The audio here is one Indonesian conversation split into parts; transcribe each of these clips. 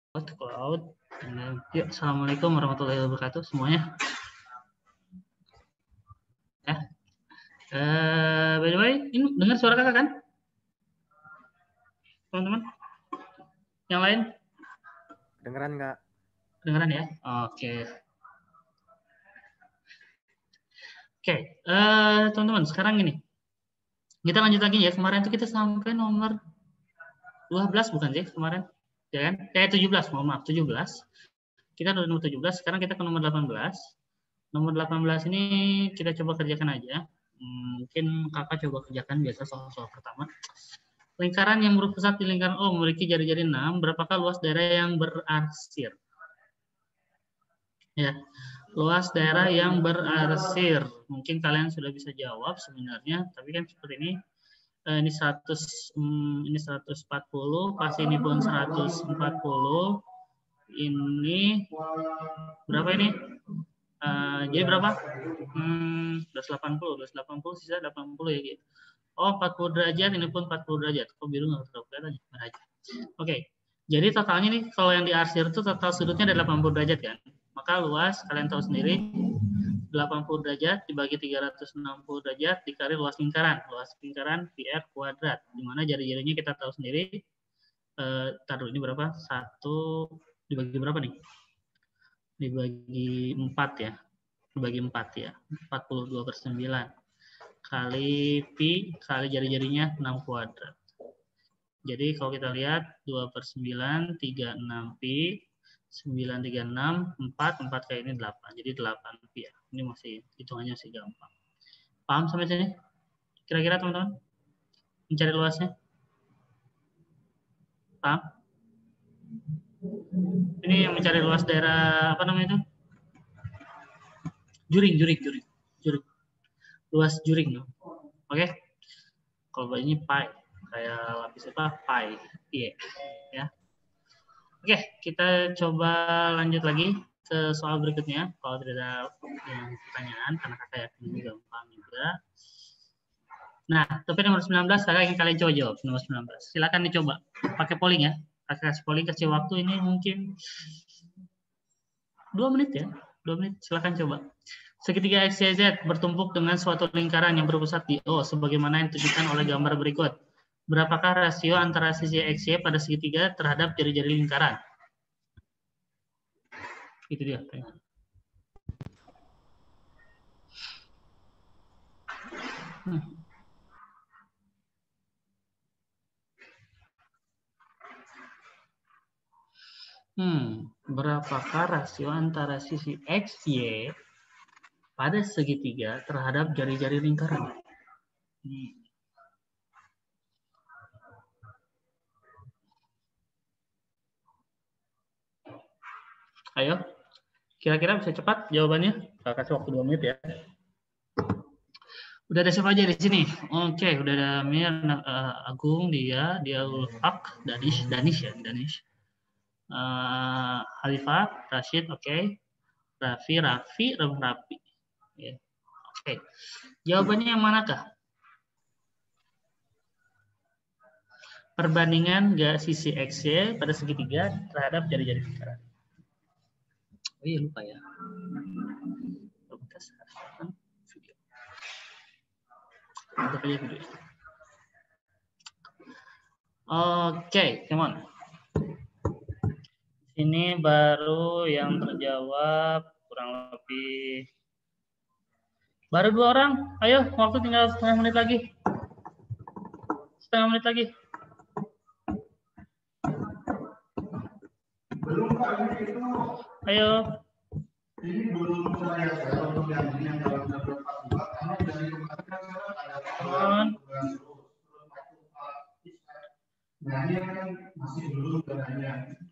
Cloud. Yuk, assalamualaikum warahmatullahi wabarakatuh semuanya. Ya. By the way, ini dengar suara kakak kan, teman-teman? Yang lain? Dengeran nggak? Dengeran ya. Oke. Oke, teman-teman. Sekarang ini kita lanjut lagi ya. Kemarin itu kita sampai nomor 12 bukan sih kemarin? Ya kan? 17, mohon maaf 17. Kita udah nomor 17, sekarang kita ke nomor 18. Nomor 18 ini kita coba kerjakan aja. Mungkin kakak coba kerjakan biasa soal-soal pertama. Lingkaran yang berpusat di lingkaran O memiliki jari-jari 6. Berapakah luas daerah yang berarsir? Ya, luas daerah yang berarsir. Mungkin kalian sudah bisa jawab sebenarnya, tapi kan seperti ini. Ini 100, ini 140, pas ini pun 140. Ini berapa ini? Jadi berapa? 280, sisa 80 ya gitu. Oh, 40 derajat, ini pun 40 derajat. Kok biru nggak terlalu kelihatan ya? Oke, jadi totalnya nih, kalau yang diarsir itu total sudutnya ada 80 derajat kan? Maka luas, kalian tahu sendiri, 80 derajat dibagi 360 derajat dikali luas lingkaran. Luas lingkaran PR kuadrat. Dimana jari-jarinya kita tahu sendiri, taruh ini berapa? 1 dibagi berapa nih? Dibagi 4 ya. Dibagi 4 ya. 42/9. Kali pi, kali jari-jarinya 6 kuadrat. Jadi kalau kita lihat 2/9, 36 pi, 936, 4 kali ini 8. Jadi 8 pi ya. Ini masih, hitungannya masih gampang. Paham sampai sini? Kira-kira teman-teman? Mencari luasnya? Paham? Ini yang mencari luas daerah, apa namanya itu? Juring. Luas juring. Oke? Kalau ini pi. Kayak lapis apa? Pi. Iya. Ya. Oke, kita coba lanjut lagi ke soal berikutnya. Kalau tidak ada yang pertanyaan, karena kakak yakin ini gampang juga. Nah, topik nomor 19, kakak ingin kalian coba jawab. Nomor 19. Silakan dicoba. Pakai polling ya. Kakak kasih polling, kasih waktu ini mungkin 2 menit ya. 2 menit, silakan coba. Segitiga XYZ bertumpuk dengan suatu lingkaran yang berpusat di O, sebagaimana yang ditunjukkan oleh gambar berikut. Berapakah rasio antara sisi XY pada segitiga terhadap jari-jari lingkaran? Itu dia. Berapakah rasio antara sisi X, Y pada segitiga terhadap jari-jari lingkaran? Ayo, kira-kira bisa cepat jawabannya? Kakak kasih waktu 2 menit ya. Udah ada siapa aja di sini? Oke, udah ada Mir, Agung, dia Ulfak, Danish. Halifah, Rashid, oke. Raffi. Ya. Oke. Jawabannya yang manakah? Perbandingan sisi XY pada segitiga terhadap jari-jari lingkaran. Oh iya, lupa ya. Oke, come on. Ini baru yang terjawab kurang lebih baru 2 orang. Ayo, waktu tinggal setengah menit lagi. Ayo.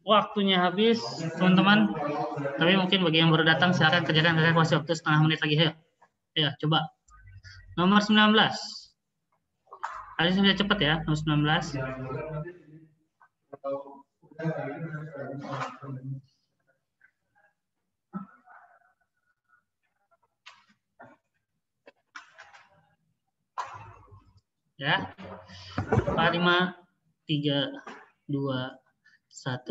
Waktunya habis, teman-teman. Tapi mungkin bagi yang baru datang, silakan kerjakan. Kakak kasih waktu setengah menit lagi. Ayo, coba. Nomor 19. Harus sudah cepat ya, nomor 19. Ya. 5, 4, 3, 2, 1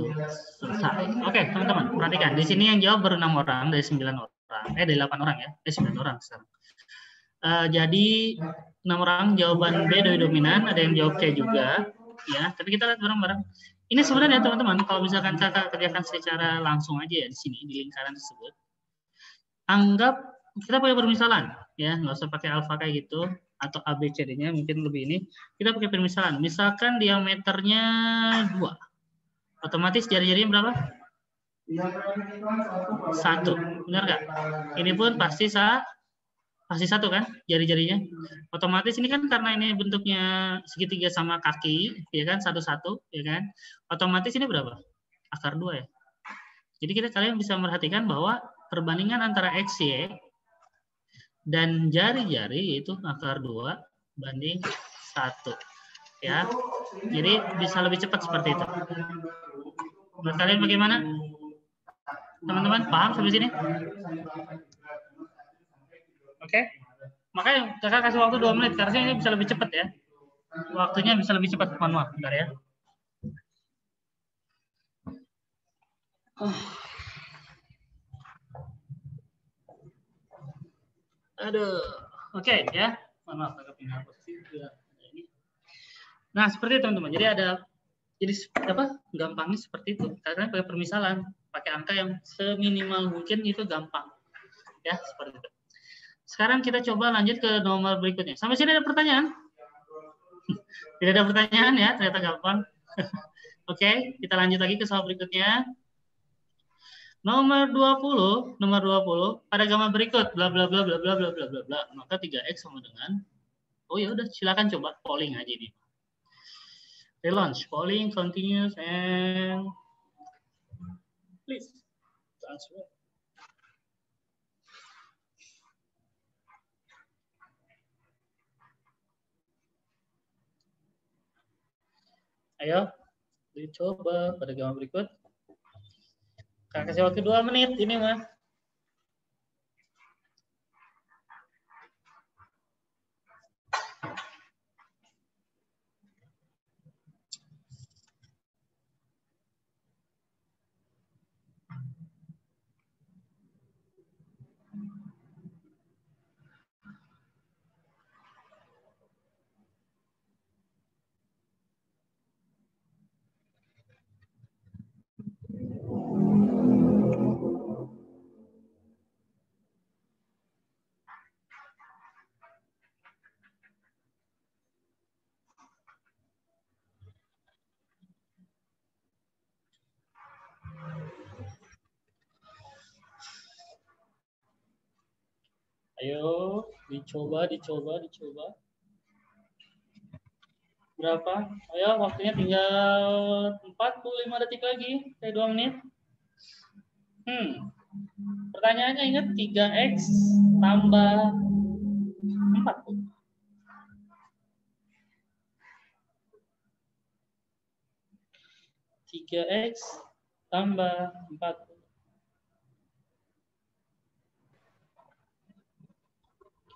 selesai. Oke, teman-teman, perhatikan. Di sini yang jawab baru 6 orang dari 9 orang. Dari 8 orang ya. 9 orang sekarang. Jadi 6 orang jawaban B doi dominan, ada yang jawab C juga. Ya, tapi kita lihat bareng-bareng. Ini sebenarnya teman-teman, kalau misalkan kakak kerjakan secara langsung aja ya di sini di lingkaran tersebut. Anggap kita pakai permisalan, ya, nggak usah pakai alfa kayak gitu atau ABCD-nya mungkin lebih ini. Kita pakai permisalan. Misalkan diameternya 2. Otomatis jari-jarinya berapa? 1. Benar nggak? Ini pun pasti 1 kan jari-jarinya. Otomatis ini kan karena ini bentuknya segitiga sama kaki, ya kan, 1, 1, ya kan. Otomatis ini berapa? Akar 2 ya. Jadi kalian bisa merhatikan bahwa perbandingan antara XY dan jari-jari itu akar 2 banding 1. Ya. Jadi bisa lebih cepat seperti itu. Menurut kalian bagaimana? Teman-teman, paham sampai sini? Oke, makanya kakak kasih waktu 2 menit karena ini bisa lebih cepat ya. Waktunya bisa lebih cepat, mohon maaf, bentar ya. Aduh, oke ya. Mohon maaf, kakak pindah posisi. Nah, seperti itu teman-teman. Jadi apa? Gampangnya seperti itu. Karena pakai permisalan, pakai angka yang seminimal mungkin itu gampang. Ya, seperti itu. Sekarang kita coba lanjut ke nomor berikutnya. Sampai sini ada pertanyaan? Tidak ada pertanyaan ya, ternyata gampang. Oke, kita lanjut lagi ke soal berikutnya. Nomor 20 pada gambar berikut bla bla bla bla bla bla bla bla bla. Maka 3x sama dengan ya udah silakan coba polling aja ini. Relaunch, polling continues and please transfer. Ayo, dicoba pada gambar berikut. Kakak kasih waktu 2 menit ini mah. Ayo, dicoba. Berapa? Ayo, waktunya tinggal 45 detik lagi. Kayak 2 menit. Pertanyaannya ingat 3x tambah 4. 3x tambah 4.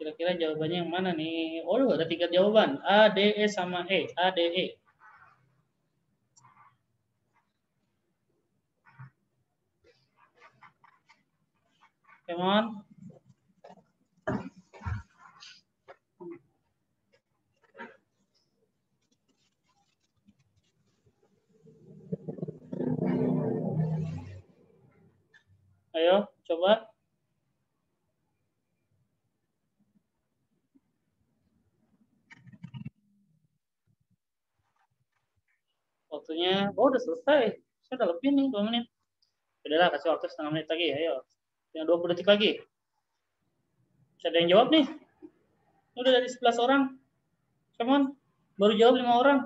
Kira-kira jawabannya yang mana nih? Oh, ada 3 jawaban. A, D, E, sama E. A, D, E. Come on. Ayo, coba. Waktunya, udah selesai. Saya udah lebih nih, 2 menit. Udahlah, kasih waktu setengah menit lagi. Ayo. Tinggal 20 detik lagi. Ada yang jawab nih? Udah dari 11 orang. Come on. Baru jawab 5 orang.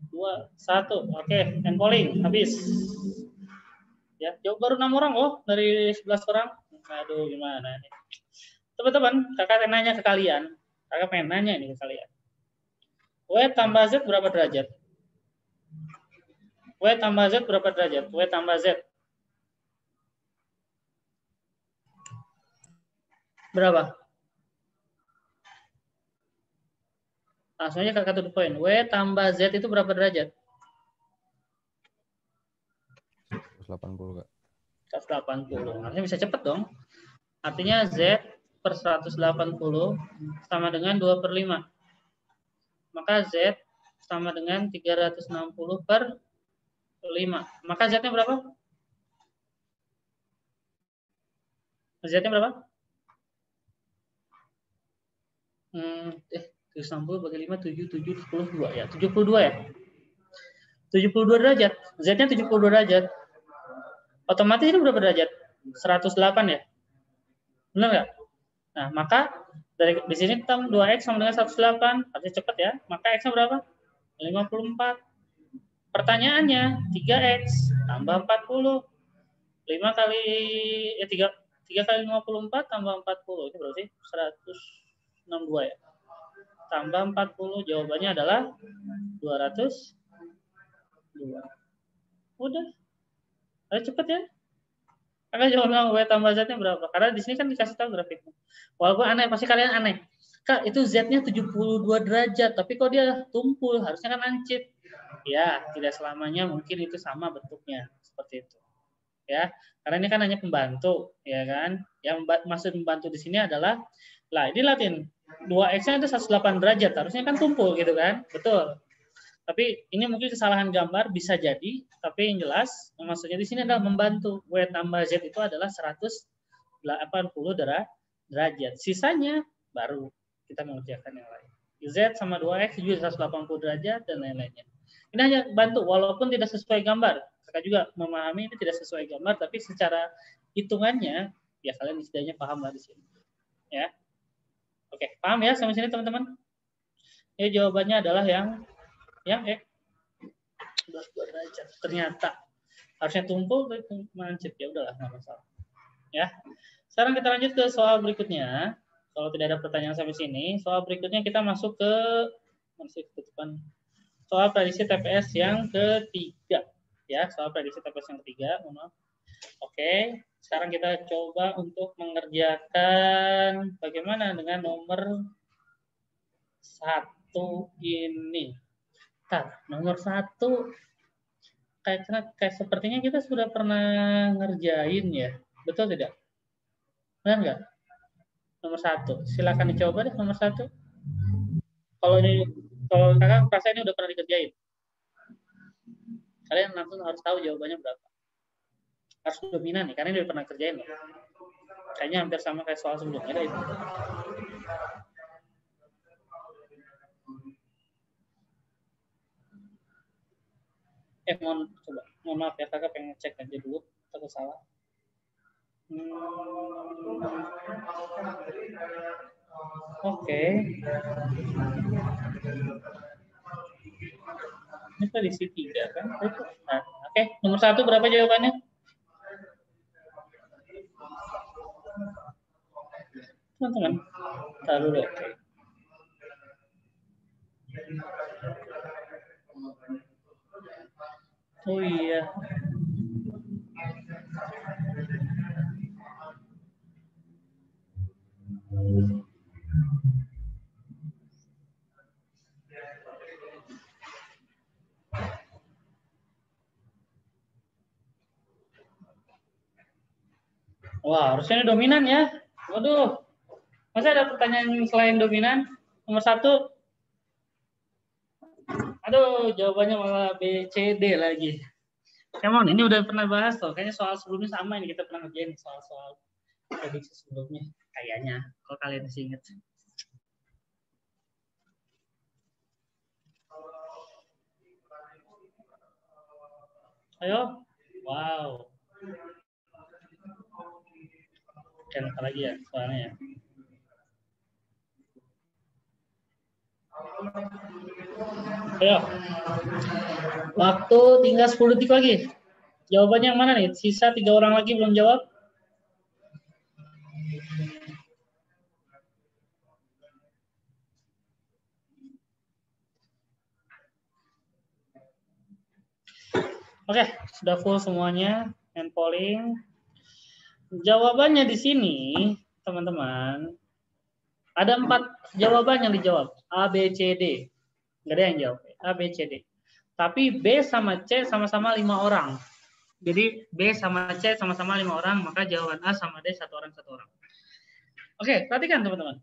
2, 1. Oke, and polling. Habis. Ya, jawab baru 6 orang dari 11 orang. Aduh, gimana nih. Teman-teman, kakak nanya ke kalian. Kakak pengen nanya ini ke kalian. W tambah Z berapa derajat? W tambah Z berapa derajat? W tambah Z. Berapa? Langsung aja kakak to the point. W tambah Z itu berapa derajat? 180 Kak. 180. Artinya bisa cepet dong. Artinya Z per 180 sama dengan 2/5. Maka Z sama dengan 360 per 5. Maka Z-nya berapa? Z-nya berapa? 360 bagi 5, 7, 72 ya. 72 ya. 72 derajat. Z-nya 72 derajat. Otomatis ini berapa derajat? 108 ya. Benar nggak? Nah, maka dari di sini kita 2X sama dengan 108. Harusnya cepat ya. Maka X-nya berapa? 54. Pertanyaannya, 3X tambah 40. 5 kali 3 kali 54 tambah 40. Itu berarti 162 ya. Tambah 40, jawabannya adalah 202. Udah. Ayo cepet ya. Kakak jawab bilang W tambah Z-nya berapa? Karena di sini kan dikasih tahu grafiknya. Walaupun aneh, pasti kalian aneh. Kak, itu Z-nya 72 derajat, tapi kok dia tumpul? Harusnya kan lancip. Ya, tidak selamanya mungkin itu sama bentuknya. Seperti itu. Ya, karena ini kan hanya pembantu, ya kan? Yang maksud membantu di sini adalah, lah ini latin 2X-nya itu 108 derajat, harusnya kan tumpul gitu kan? Betul. Tapi ini mungkin kesalahan gambar, bisa jadi, tapi yang jelas maksudnya di sini adalah membantu. W tambah Z itu adalah 180 derajat. Sisanya baru kita mengerjakan yang lain. Z sama 2X juga 180 derajat dan lain-lainnya. Ini hanya bantu, walaupun tidak sesuai gambar. Kakak juga memahami ini tidak sesuai gambar, tapi secara hitungannya, ya kalian setidaknya paham lah di sini. Ya, oke, paham ya sampai sini teman-teman? Ya, jawabannya adalah yang 22 derajat. Ternyata harusnya tumpul, tapi mancip. Ya udahlah, nggak masalah. Ya, sekarang kita lanjut ke soal berikutnya. Kalau tidak ada pertanyaan sampai sini, soal berikutnya kita masuk ke soal prediksi TPS yang ketiga. Ya, soal prediksi TPS yang ketiga. Oke, sekarang kita coba untuk mengerjakan bagaimana dengan nomor 1 ini. Nomor 1 kayak sepertinya kita sudah pernah ngerjain ya, betul tidak? Benar nggak? Nomor 1, silakan dicoba deh nomor 1. Kalau kakak perasa ini udah pernah dikerjain, kalian langsung harus tahu jawabannya berapa. Harus dominan nih, karena ini udah pernah kerjain loh. Kayaknya hampir sama kayak soal sebelumnya itu. Mohon maaf ya, kakak pengen cek aja dulu, takut salah. Oke. Ini prediksi 3 kan? Nah, oke, nomor 1 berapa jawabannya? Teman-teman, taruh dulu. Oke. Oh iya. Wah, harusnya ini dominan ya. Waduh. Masa ada pertanyaan selain dominan? Nomor 1. Aduh, jawabannya malah B, C, D lagi. Emang ini udah pernah bahas loh. Kayaknya soal sebelumnya sama ini, kita pernah ngerjain soal-soal prediksi sebelumnya. Kayaknya, kalau kalian masih ingat. Ayo. Wow. Dan apa lagi ya soalnya. Ayo. Waktu tinggal 10 detik lagi. Jawabannya yang mana nih? Sisa 3 orang lagi belum jawab. Oke, sudah full semuanya. Hand polling. Jawabannya di sini, teman-teman, ada 4 jawaban yang dijawab. A, B, C, D. Nggak ada yang jawab. A, B, C, D. Tapi B sama C sama-sama 5 orang. Jadi B sama C sama-sama 5 orang, maka jawaban A sama D 1 orang 1 orang. Oke, perhatikan teman-teman.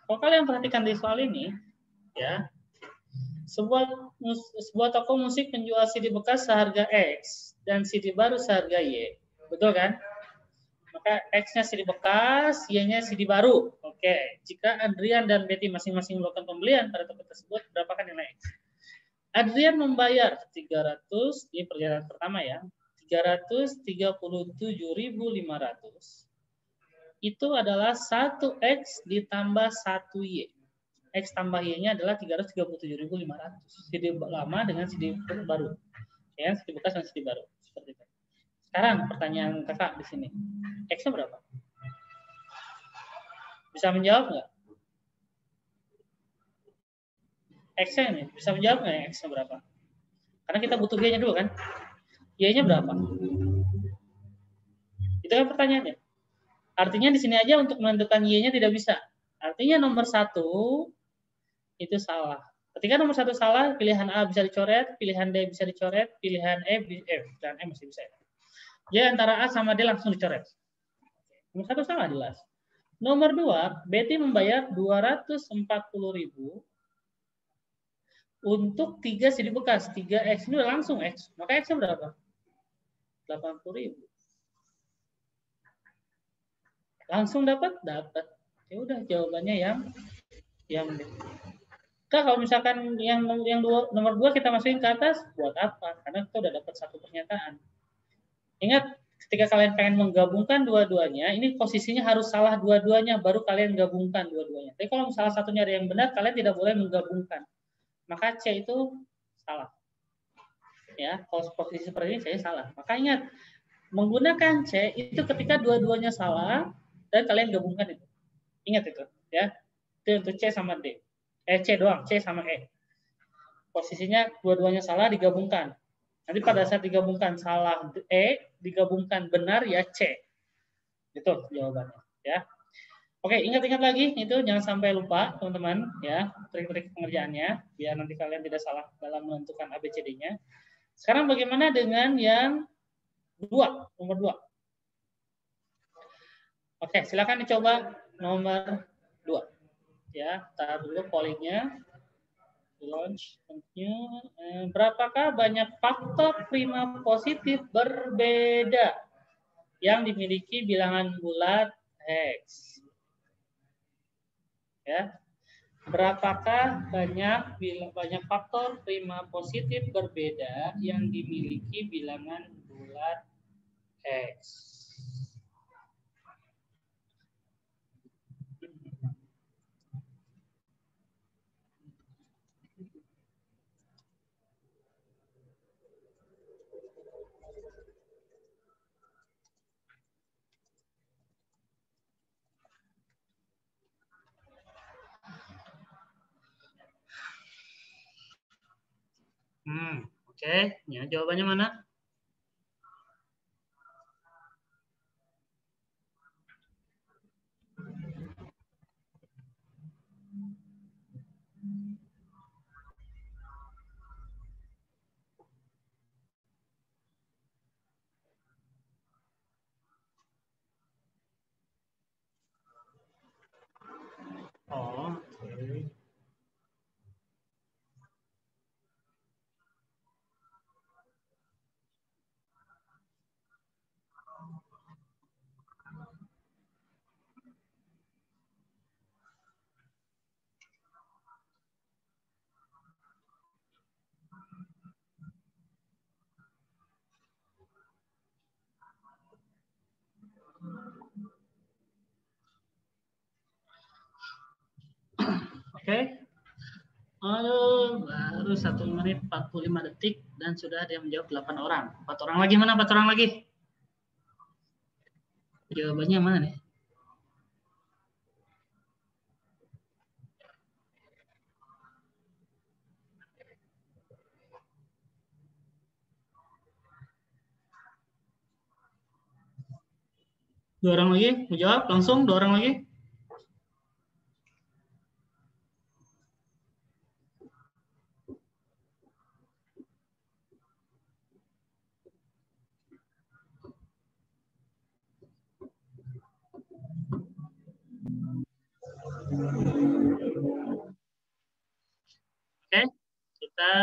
Kalau kalian perhatikan di soal ini, ya, sebuah toko musik menjual CD bekas seharga X dan CD baru seharga Y. Betul kan? Maka X-nya CD bekas, Y-nya CD baru. Oke, jika Adrian dan Betty masing-masing melakukan pembelian pada toko tersebut, berapakah nilai X? Adrian membayar 300, ini perjalanan pertama ya, 337.500. Itu adalah 1X ditambah 1Y. X tambah Y-nya adalah 337.500. CD lama dengan CD baru. Ya, CD bekas dan CD baru. Seperti itu. Sekarang pertanyaan kakak di sini. X-nya berapa? Bisa menjawab nggak? X-nya ini, bisa menjawab nggak ya X-nya berapa? Karena kita butuh Y-nya dulu kan. Y-nya berapa? Itu kan pertanyaannya. Artinya di sini aja untuk menentukan Y-nya tidak bisa. Artinya nomor 1 itu salah. Ketika nomor 1 salah, pilihan A bisa dicoret, pilihan D bisa dicoret, pilihan dan E masih bisa. Jadi antara A sama D langsung dicoret. Nomor 1 salah jelas. Nomor 2, Betty membayar 240.000 untuk 3 CD bekas. 3X ini udah langsung X. Maka X-nya berapa? 80.000. Langsung dapat? Dapat. Ya udah jawabannya yang D. Kalau misalkan yang nomor 2 kita masukin ke atas, buat apa? Karena kita udah dapat satu pernyataan. Ingat, ketika kalian pengen menggabungkan dua-duanya, ini posisinya harus salah dua-duanya, baru kalian gabungkan dua-duanya. Tapi kalau salah satunya ada yang benar, kalian tidak boleh menggabungkan. Maka C itu salah. Ya, kalau posisi seperti ini saya salah. Maka ingat, menggunakan C itu ketika dua-duanya salah dan kalian gabungkan itu. Ingat itu, ya. Itu untuk C sama D. C doang, C sama E. Posisinya dua-duanya salah digabungkan. Nanti pada saat digabungkan salah E, digabungkan benar ya C. Itu jawabannya, ya. Oke, ingat-ingat lagi itu jangan sampai lupa teman-teman ya, trik-trik pengerjaannya biar nanti kalian tidak salah dalam menentukan ABCD-nya. Sekarang bagaimana dengan yang nomor 2? Oke, silakan dicoba nomor 2. Ya, taruh dulu pollingnya. Launch. Berapakah banyak faktor prima positif berbeda yang dimiliki bilangan bulat X? Ya. Berapakah banyak faktor prima positif berbeda yang dimiliki bilangan bulat X? Oke. Ya, jawabannya mana? Oh, oke. Oke. Aduh, baru 1 menit 45 detik dan sudah ada yang menjawab 8 orang. 4 orang lagi mana? 4 orang lagi. Jawabannya mana nih? Dua orang lagi, mau jawab langsung 2 orang lagi. kita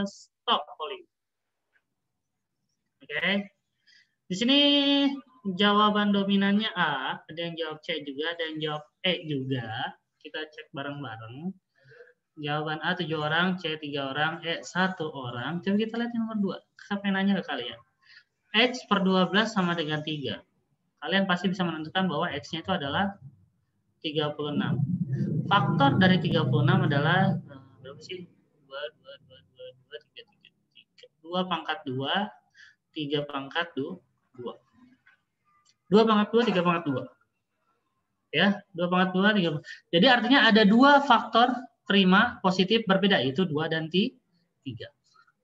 stop polling. Oke. Di sini jawaban dominannya A, ada yang jawab C juga, ada yang jawab E juga. Kita cek bareng-bareng. Jawaban A 7 orang, C 3 orang, E 1 orang. Coba kita lihat yang nomor 2. Siapa yang nanya ke kalian? X per 12 sama dengan 3. Kalian pasti bisa menentukan bahwa X-nya itu adalah 36. Faktor dari 36 adalah berapa sih? 2 pangkat 2, 3 pangkat 2. 2 pangkat 2, 3 pangkat 2. Ya, 2 pangkat 2, 3. Jadi artinya ada 2 faktor prima positif berbeda, yaitu 2 dan 3.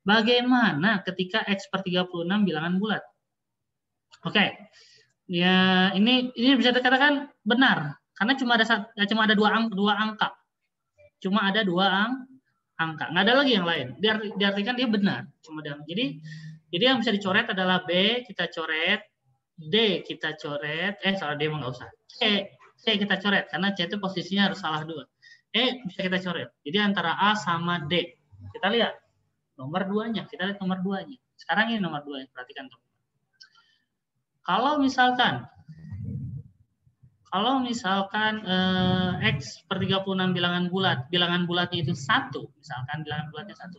Bagaimana ketika X per 36 bilangan bulat? Oke. Ya, ini bisa dikatakan benar karena cuma ada dua angka. Cuma ada 2 angka. Nggak ada lagi yang lain. Diartikan dia benar. Jadi yang bisa dicoret adalah B kita coret, D kita coret, salah D nggak usah. C kita coret karena C itu posisinya harus salah 2. Bisa kita coret. Jadi antara A sama D. Kita lihat nomor 2-nya. Kita lihat nomor 2-nya. Sekarang ini nomor 2-nya. Perhatikan tuh. Kalau misalkan X per 36 bilangan bulatnya itu 1, misalkan bilangan bulatnya 1,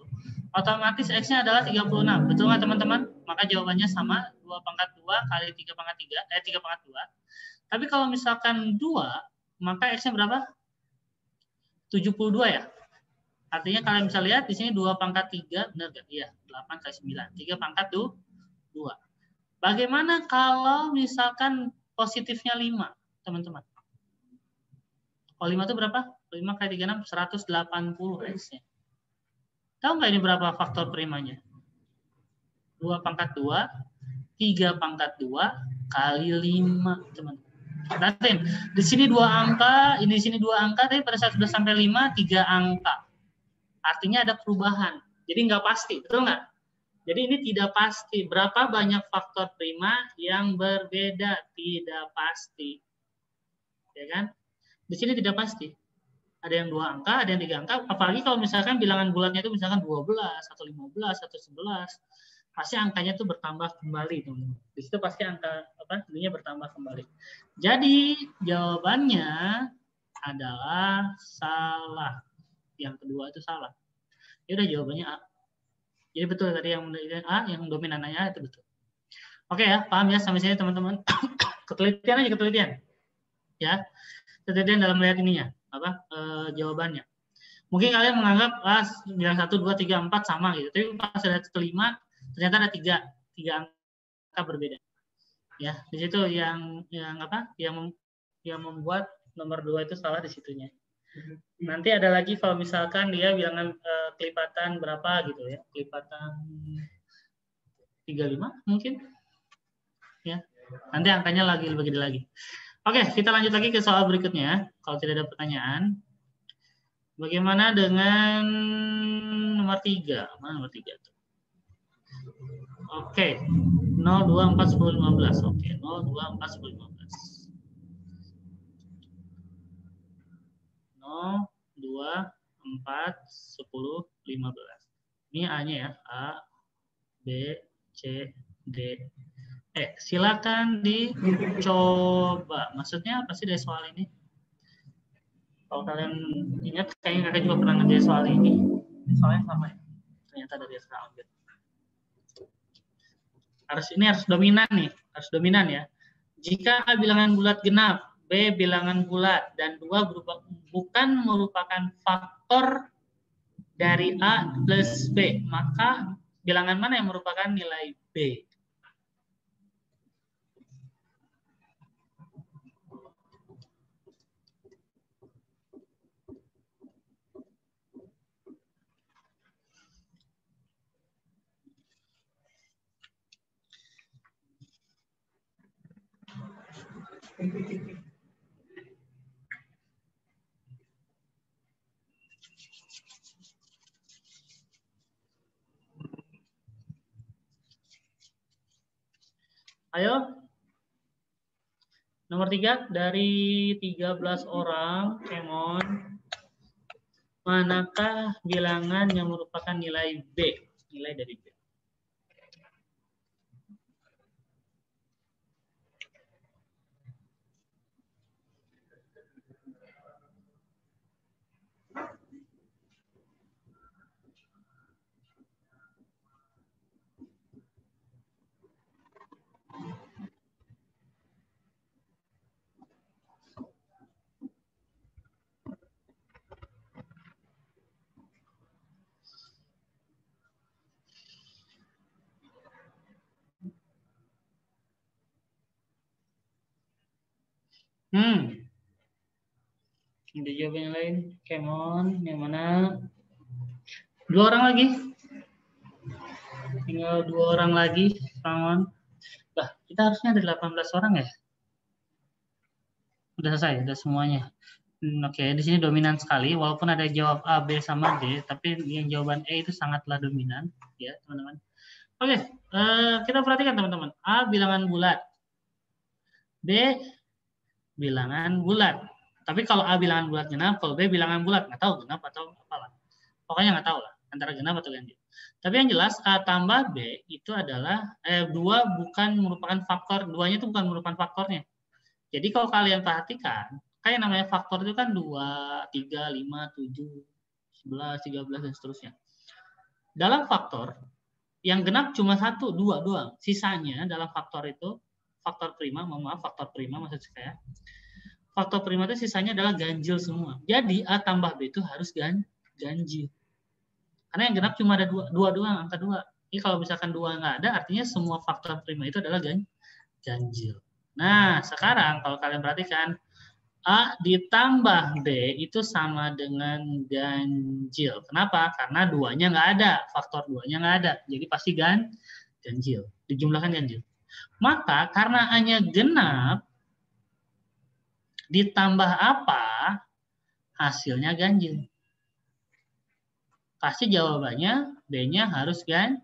otomatis X-nya adalah 36. Betul nggak teman-teman? Maka jawabannya sama, 2 pangkat 2 kali 3 pangkat 3, 3 pangkat 2. Tapi kalau misalkan 2, maka X-nya berapa? 72 ya. Artinya kalian bisa lihat di sini 2 pangkat 3, benar nggak? Iya, 8 kali 9. 3 pangkat 2. Bagaimana kalau misalkan positifnya 5, teman-teman? Kalau 5 itu berapa? 5 kali 36, 180 X-nya. Tahu nggak ini berapa faktor primanya? 2 pangkat 2, 3 pangkat 2, kali 5, teman-teman. Perhatiin, di sini 2 angka, ini di sini 2 angka, tapi pada saat sudah sampai 5, 3 angka. Artinya ada perubahan. Jadi nggak pasti, betul nggak? Jadi ini tidak pasti. Berapa banyak faktor prima yang berbeda? Tidak pasti. Ya kan? Di sini tidak pasti. Ada yang 2 angka, ada yang 3 angka. Apalagi kalau misalkan bilangan bulatnya itu misalkan 12, atau 15, atau 11. Pasti angkanya itu bertambah kembali, teman-teman. Di situ pasti angka ininya bertambah kembali. Jadi jawabannya adalah salah. Yang kedua itu salah. Ya udah, jawabannya A. Jadi betul tadi yang A, yang dominannya A itu betul. Oke ya, paham ya sampai sini teman-teman? Ketelitian. Ya, ketelitian dalam melihat ininya, jawabannya. Mungkin kalian menganggap bilang 1, 2, 3, 4 sama gitu. Tapi pas ada kelima, ternyata ada 3 angka berbeda. Ya, di situ yang membuat nomor 2 itu salah di situnya. Nanti ada lagi kalau misalkan dia bilangan kelipatan berapa gitu ya. Kelipatan 35 mungkin. Ya. Nanti angkanya lebih gede lagi. Oke, kita lanjut lagi ke soal berikutnya. Kalau tidak ada pertanyaan. Bagaimana dengan nomor 3? Mana nomor 3 tuh? Oke. 0, 2, 4, 10, 15. Oke, 0, 2, 4, 10, 15. 0, 2, 4, 10, 15. Ini A-nya ya. A, B, C, D, E. Silakan dicoba. Maksudnya apa sih dari soal ini? Kalau kalian ingat, kayaknya kakak juga pernah ngerjain soal ini. Soalnya sama ya. Ternyata dari SK ambil. Harus dominan nih. Harus dominan ya. Jika A bilangan bulat genap, B bilangan bulat, dan 2 bukan merupakan faktor dari A plus B, maka bilangan mana yang merupakan nilai B? Ayo. Nomor 3 dari 13 orang, come on. Manakah bilangan yang merupakan nilai B? Nilai dari B. Ada jawaban yang lain? Come on, yang mana? 2 orang lagi. Tinggal 2 orang lagi. Come on. Bah, kita harusnya ada 18 orang ya? Udah selesai, udah semuanya. Oke, di sini dominan sekali. Walaupun ada jawab A, B, sama D, tapi yang jawaban E itu sangatlah dominan, ya teman-teman. Oke, kita perhatikan teman-teman. A bilangan bulat, B bilangan bulat. Tapi kalau A bilangan bulat genap, kalau B bilangan bulat nggak tahu genap atau apalah. Pokoknya nggak tahu lah antara genap atau ganjil. Tapi yang jelas A tambah B itu adalah 2 bukan merupakan faktor, 2-nya itu bukan merupakan faktornya. Jadi kalau kalian perhatikan, kayak namanya faktor itu kan 2, 3, 5, 7, 11, 13 dan seterusnya. Dalam faktor yang genap cuma 1, 2 doang. Sisanya dalam faktor itu faktor prima, faktor prima maksud saya. Faktor prima itu sisanya adalah ganjil semua. Jadi A tambah B itu harus ganjil. Karena yang genap cuma ada 2 doang, angka 2. Ini kalau misalkan 2 nggak ada, artinya semua faktor prima itu adalah ganjil. Nah, sekarang kalau kalian perhatikan, A ditambah B itu sama dengan ganjil. Kenapa? Karena 2-nya nggak ada, faktor 2-nya nggak ada. Jadi pasti ganjil, dijumlahkan ganjil. Maka karena A-nya genap, ditambah apa, hasilnya ganjil. Pasti jawabannya B-nya harus ganjil.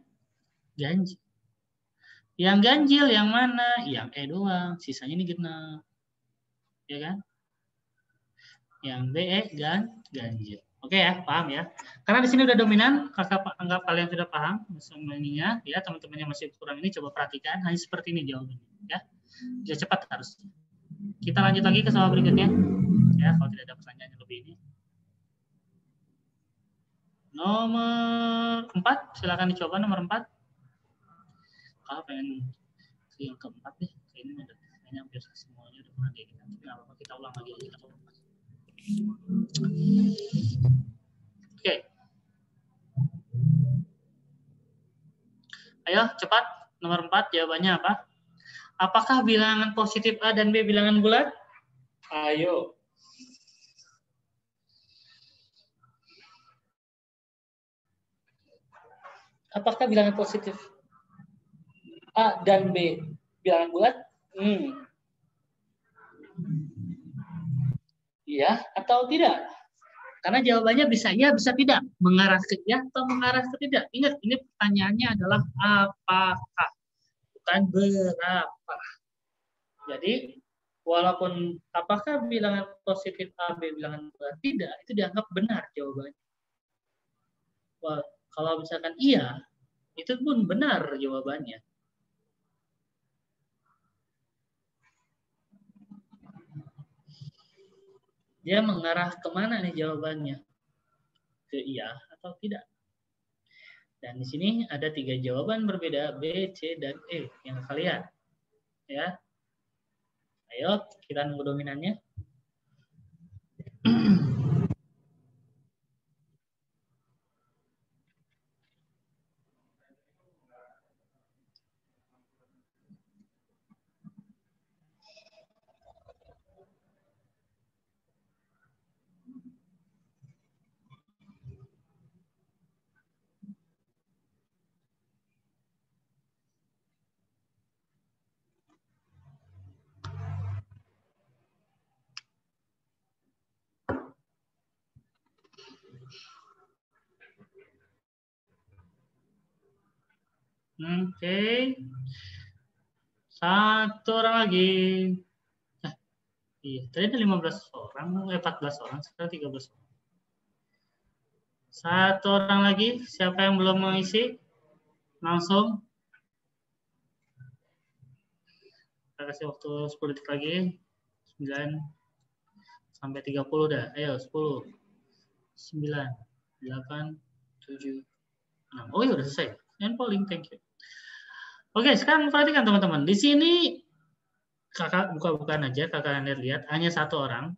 Yang ganjil yang mana? Yang E doang, sisanya ini genap. Ya kan? Yang B, E, ganjil. Oke ya, paham ya. Karena di sini udah dominan, kakak anggap kalian sudah paham semuanya. Ya, teman-teman yang masih kurang ini coba perhatikan, hanya seperti ini jawabannya. Ya, bisa cepat harus. Kita lanjut lagi ke soal berikutnya. Ya, kalau tidak ada pertanyaan yang lebih ini. Nomor 4, silakan dicoba nomor 4. Kalau pengen yang keempat nih, kayaknya hampir semuanya udah pernah kayak gitu. Tapi nggak apa-apa, kita ulang lagi. Oke. Ayo cepat, nomor 4 jawabannya apa? Apakah bilangan positif A dan B bilangan bulat? Ayo. Apakah bilangan positif A dan B bilangan bulat? Iya atau tidak? Karena jawabannya bisa iya, bisa tidak. Mengarah ke iya atau mengarah ke tidak. Ingat, ini pertanyaannya adalah apakah, bukan berapa. Jadi, walaupun apakah bilangan positif A, B bilangan bulat tidak, itu dianggap benar jawabannya. Wah, kalau misalkan iya, itu pun benar jawabannya. Dia mengarah kemana nih jawabannya? Ke iya atau tidak? Dan di sini ada 3 jawaban berbeda, B, C, dan E yang kalian. Ya. Ayo, kita nunggu dominannya. Oke. Satu orang lagi. Iya, tadi ada 15 orang, 14 orang, sekarang 13 orang. Satu orang lagi, siapa yang belum mengisi? Langsung. Kita kasih waktu 10 detik lagi. 9 sampai 30 dah. Ayo, 10, 9, 8, 7, 6. Oh ya udah selesai. And polling, thank you. Oke, sekarang perhatikan teman-teman. Di sini kakak buka-bukaan aja, kakak lihat hanya satu orang.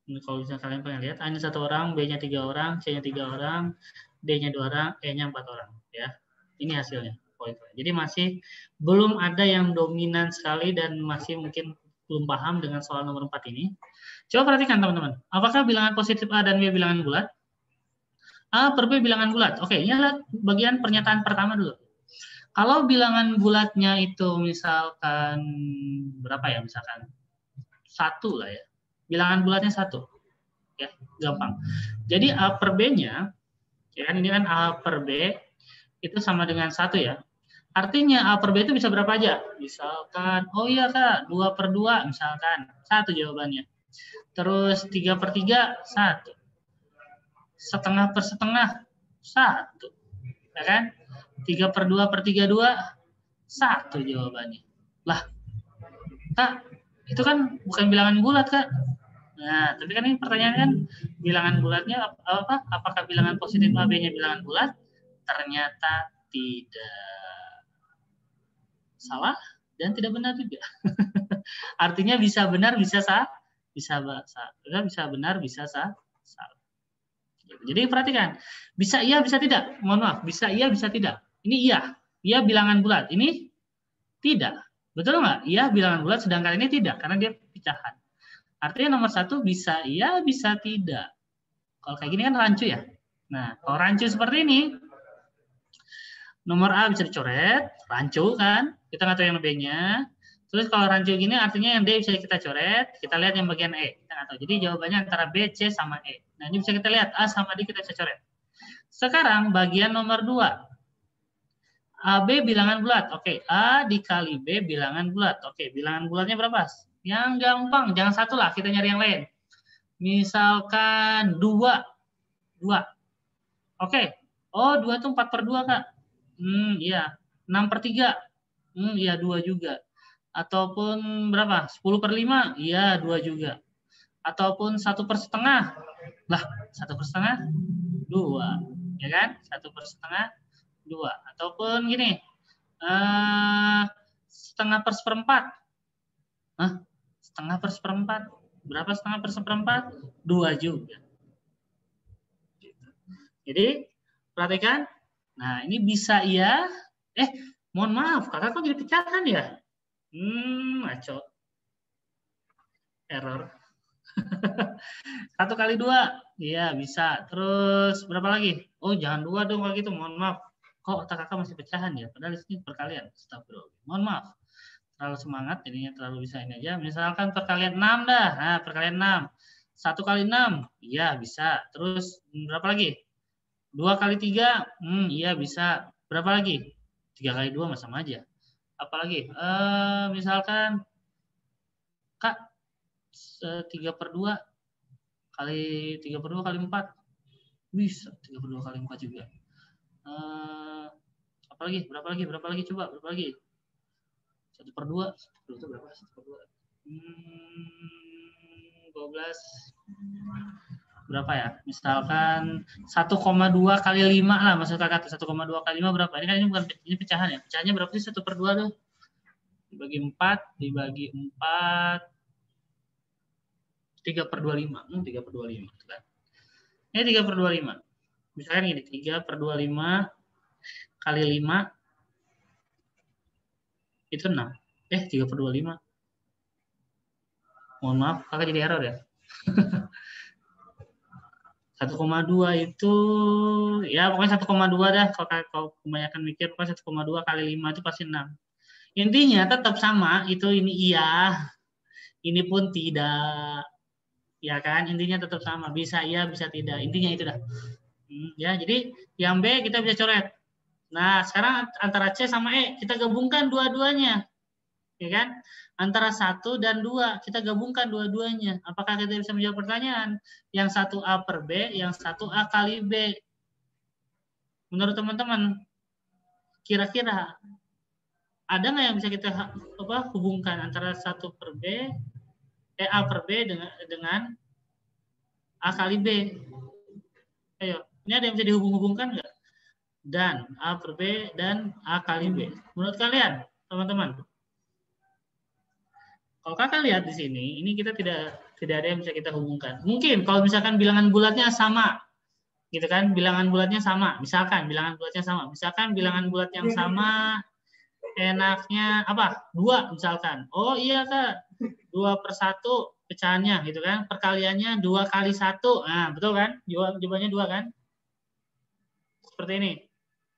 Kalau misalnya kalian pengen lihat, hanya satu orang, B-nya 3 orang, C-nya 3 orang, D-nya 2 orang, E-nya 4 orang. Ya, ini hasilnya. Jadi masih belum ada yang dominan sekali dan masih mungkin belum paham dengan soal nomor 4 ini. Coba perhatikan teman-teman. Apakah bilangan positif A dan B bilangan bulat? A per B bilangan bulat. Oke, ini adalah bagian pernyataan pertama dulu. Kalau bilangan bulatnya itu misalkan berapa ya? Misalkan 1 lah ya. Bilangan bulatnya 1. Ya, gampang. Jadi A per B-nya, ya kan ini kan A per B itu sama dengan 1 ya. Artinya A per B itu bisa berapa aja? Misalkan, oh iya Kak, 2 per 2 misalkan. 1 jawabannya. Terus 3 per 3, 1. Setengah per setengah, 1. Ya kan? 3 per 2 per 3, 2, 1 jawabannya. Lah, Kak, itu kan bukan bilangan bulat, Kak. Nah, tapi kan ini pertanyaan kan bilangan bulatnya apa? Apakah bilangan positif A, B-nya bilangan bulat? Ternyata tidak. Salah dan tidak benar juga. Artinya bisa benar, bisa salah, bisa benar, bisa salah. Jadi perhatikan, bisa iya, bisa tidak. Mohon maaf, bisa iya, bisa tidak. Ini iya, iya bilangan bulat. Ini tidak. Betul nggak? Iya bilangan bulat, sedangkan ini tidak, karena dia pecahan. Artinya nomor 1 bisa iya, bisa tidak. Kalau kayak gini kan rancu ya. Nah, kalau rancu seperti ini, nomor A bisa dicoret, rancu kan? Kita nggak tahu yang B-nya. Terus kalau rancu gini artinya yang D bisa kita coret, kita lihat yang bagian E. Kita nggak tahu. Jadi jawabannya antara B, C, sama E. Nah, ini bisa kita lihat A sama D kita bisa coret. Sekarang bagian nomor 2. AB bilangan bulat. Oke, A dikali B bilangan bulat. Oke, bilangan bulatnya berapa? Yang gampang, jangan 1 lah, kita nyari yang lain. Misalkan 2. 2. Oke. Oh, 2 itu 4 per 2, Kak. Iya. 6 per 3. Iya, 2 juga. Ataupun berapa? 10 per 5? Iya, 2 juga. Ataupun 1 per setengah. Lah, 1 per setengah? 2. Ya kan? 1 per setengah? 2. Ataupun gini. Setengah per seperempat. Hah? Setengah per seperempat? Berapa setengah per seperempat? 2 juga. Jadi, perhatikan. Nah, ini bisa iya. Mohon maaf, kakak kok jadi pecahan ya? Ngaco. Error. 1 kali 2. Iya, bisa. Terus, berapa lagi? Oh, jangan 2 dong kalau gitu. Mohon maaf. Kok otak kakak masih pecahan ya? Padahal di sini perkalian. Astagfirullah. Mohon maaf. Terlalu semangat, jadinya terlalu bisa ini aja. Misalkan perkalian 6 dah. Nah, perkalian 6. 1 kali 6. Iya, bisa. Terus, berapa lagi? 2 kali 3, iya bisa. Berapa lagi? 3 kali 2 sama aja. Apalagi? Misalkan, Kak, 3 per 2 kali 3 per 2 kali 4. Bisa, 3 per 2 kali 4 juga. Apalagi? Berapa lagi? Coba, berapa lagi? 1 per 2. 1 per 2 itu berapa? 1 per 2. 12. Berapa ya? Misalkan 1,2 kali 5 lah, maksud kakak 1,2 kali 5 berapa? Ini kan ini bukan ini pecahan ya. Pecahannya berapa sih 1 per 2 tuh? Dibagi 4, dibagi 4, 3 per 25. 3 per 25. Kan? Ini 3 per 25. Misalkan gini, 3 per 25 kali 5 itu 6. 3 per 25. Mohon maaf, kakak jadi error ya. 1,2 itu ya pokoknya 1,2 dah, kalau kebanyakan mikir pokoknya 1,2 kali 5 itu pasti 6. Intinya tetap sama, itu ini iya, ini pun tidak. Ya kan, intinya tetap sama, bisa iya, bisa tidak. Intinya itu dah. Ya, jadi yang B kita bisa coret. Nah, sekarang antara C sama E kita gabungkan dua-duanya. Ya kan? Antara 1 dan 2 kita gabungkan dua-duanya. Apakah kita bisa menjawab pertanyaan? Yang 1 A per B, yang 1 A kali B. Menurut teman-teman, kira-kira ada nggak yang bisa kita hubungkan antara 1 per B, A per B dengan A kali B? Ayo, ini ada yang bisa dihubung-hubungkan nggak? Dan A per B dan A kali B. Menurut kalian, teman-teman? Kalau kakak lihat di sini, ini kita tidak ada yang bisa kita hubungkan. Mungkin kalau misalkan bilangan bulatnya sama, gitu kan? Bilangan bulatnya sama. Misalkan bilangan bulatnya sama. Misalkan bilangan bulat yang sama, enaknya apa? 2 misalkan. Oh iya kak, 2/1 pecahannya, gitu kan? Perkaliannya 2 kali 1. Nah betul kan? Jawabannya 2 kan? Seperti ini.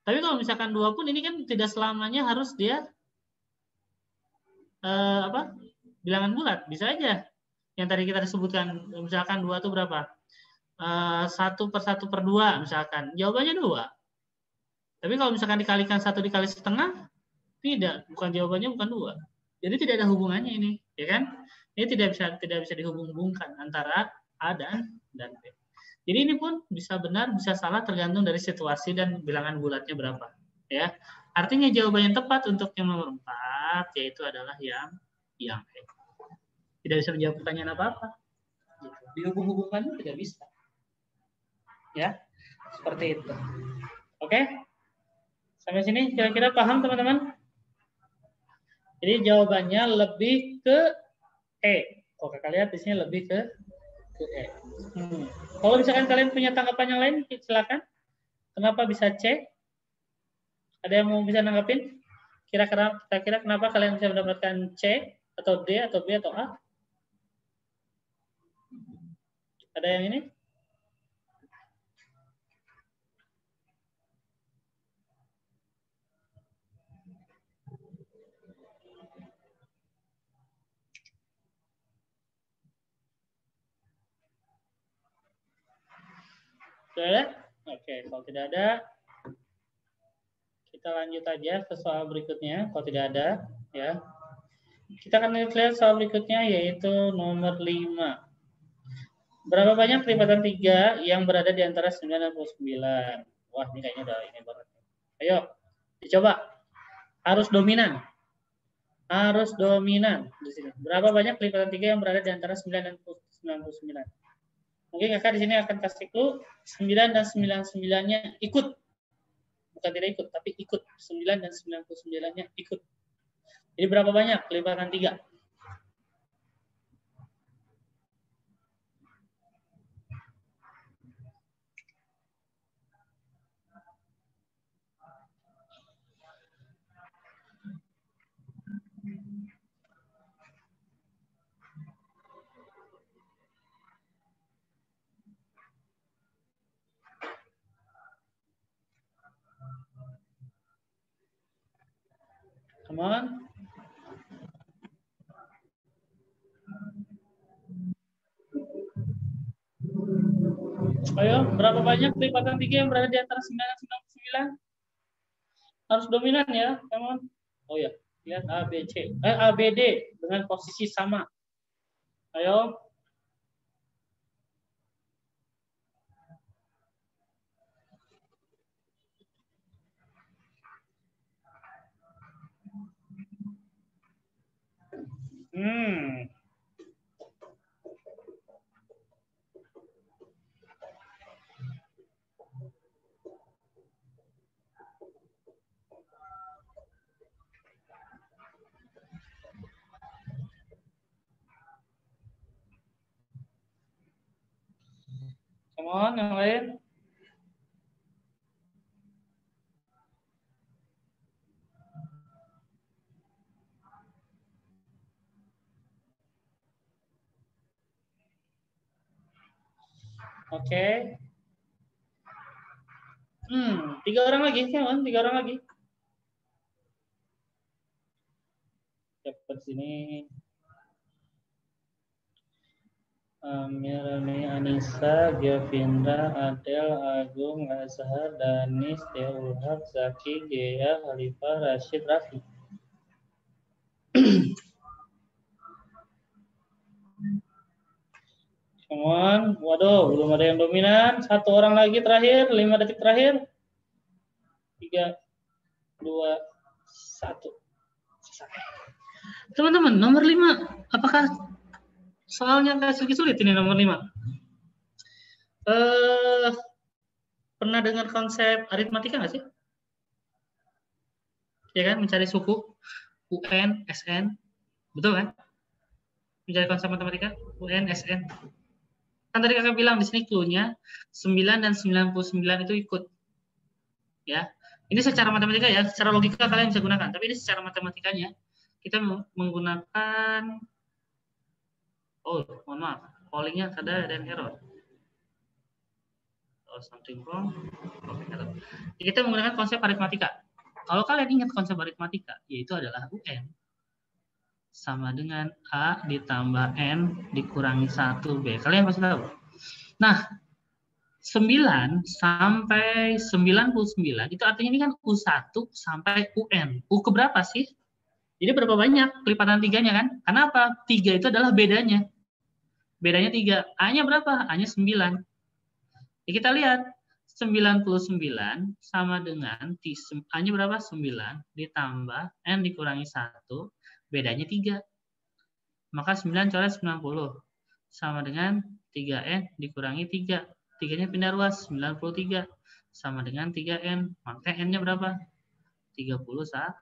Tapi kalau misalkan 2 pun ini kan tidak selamanya harus dia bilangan bulat. Bisa aja. Yang tadi kita disebutkan, misalkan 2 itu berapa? 1/1/2 misalkan. Jawabannya 2. Tapi kalau misalkan dikalikan 1 dikali setengah, tidak. Jawabannya bukan 2. Jadi tidak ada hubungannya ini. Ya kan? Ini tidak bisa dihubung-hubungkan antara A dan B. Jadi ini pun bisa benar, bisa salah tergantung dari situasi dan bilangan bulatnya berapa. Ya, artinya jawaban yang tepat untuk yang nomor 4 yaitu adalah yang E. Tidak bisa menjawab pertanyaan apa-apa. Dihubung-hubungkan tidak bisa. Ya, seperti itu. Oke? Sampai sini kira-kira paham teman-teman? Jadi jawabannya lebih ke E. Kalau kakak lihat di sini lebih ke E. Kalau misalkan kalian punya tanggapan yang lain, silakan. Kenapa bisa C? Ada yang mau bisa nanggapin? Kira-kira kenapa kalian bisa mendapatkan C atau D atau B atau A? Ada yang ini? Sudah ada? Oke, kalau tidak ada, kita lanjut aja ke soal berikutnya. Kalau tidak ada, ya. Kita akan lihat soal berikutnya yaitu nomor 5. Berapa banyak lipatan 3 yang berada di antara 9 dan 29? Wah, ini kayaknya udah ini banget. Ayo, dicoba. Harus dominan. Harus dominan di sini. Berapa banyak lipatan 3 yang berada di antara 9 dan 99? Mungkin kakak di sini akan kasih clue 9 dan 99-nya ikut. Bukan tidak ikut, tapi ikut. 9 dan 99-nya ikut. Jadi berapa banyak lipatan 3? Come on. Ayo, berapa banyak lipatan 3 yang berada di antara 9 dan 99? Harus dominan ya, come on. Oh ya, lihat A, B, C. A, B, D dengan posisi sama. Ayo. Come on, yang lain. Oke. 3 orang lagi, come on, 3 orang lagi. Dapat sini. Mirani, Anissa, Giovindra, Adel, Agung, Azhar, Danis, Deulhak, Zaki, Gea, Khalifah, Rashid, Rafi. Come on. Waduh, belum ada yang dominan. 1 orang lagi terakhir, 5 detik terakhir. 3, 2, 1. Selesai. Teman-teman, nomor 5. Apakah soalnya nggak sulit ini nomor 5? Pernah dengar konsep aritmatika nggak sih? Ya kan, mencari suku, UN, SN. Betul kan? Mencari konsep matematika, UN, SN. Kan tadi kakak bilang di sini clue-nya 9 dan 99 itu ikut. Ya. Ini secara matematika ya, secara logika kalian bisa gunakan. Tapi ini secara matematikanya kita menggunakan mohon maaf, pollingnya ada error. Something wrong. Jadi kita menggunakan konsep aritmatika. Kalau kalian ingat konsep aritmatika, yaitu adalah UN sama dengan A ditambah N dikurangi 1B. Kalian pasti tahu. Nah, 9 sampai 99 itu artinya ini kan U1 sampai UN. U keberapa sih? Jadi berapa banyak kelipatan 3-nya kan? Karena apa? 3 itu adalah bedanya. Bedanya 3. A-nya berapa? A-nya 9. Ya, kita lihat 99 sama dengan A-nya berapa? 9 ditambah N dikurangi 1, bedanya 3. Maka 9 coret 90 sama dengan 3N dikurangi 3. 3-nya pindah ruas, 93 sama dengan 3N. Maka N-nya berapa? 31.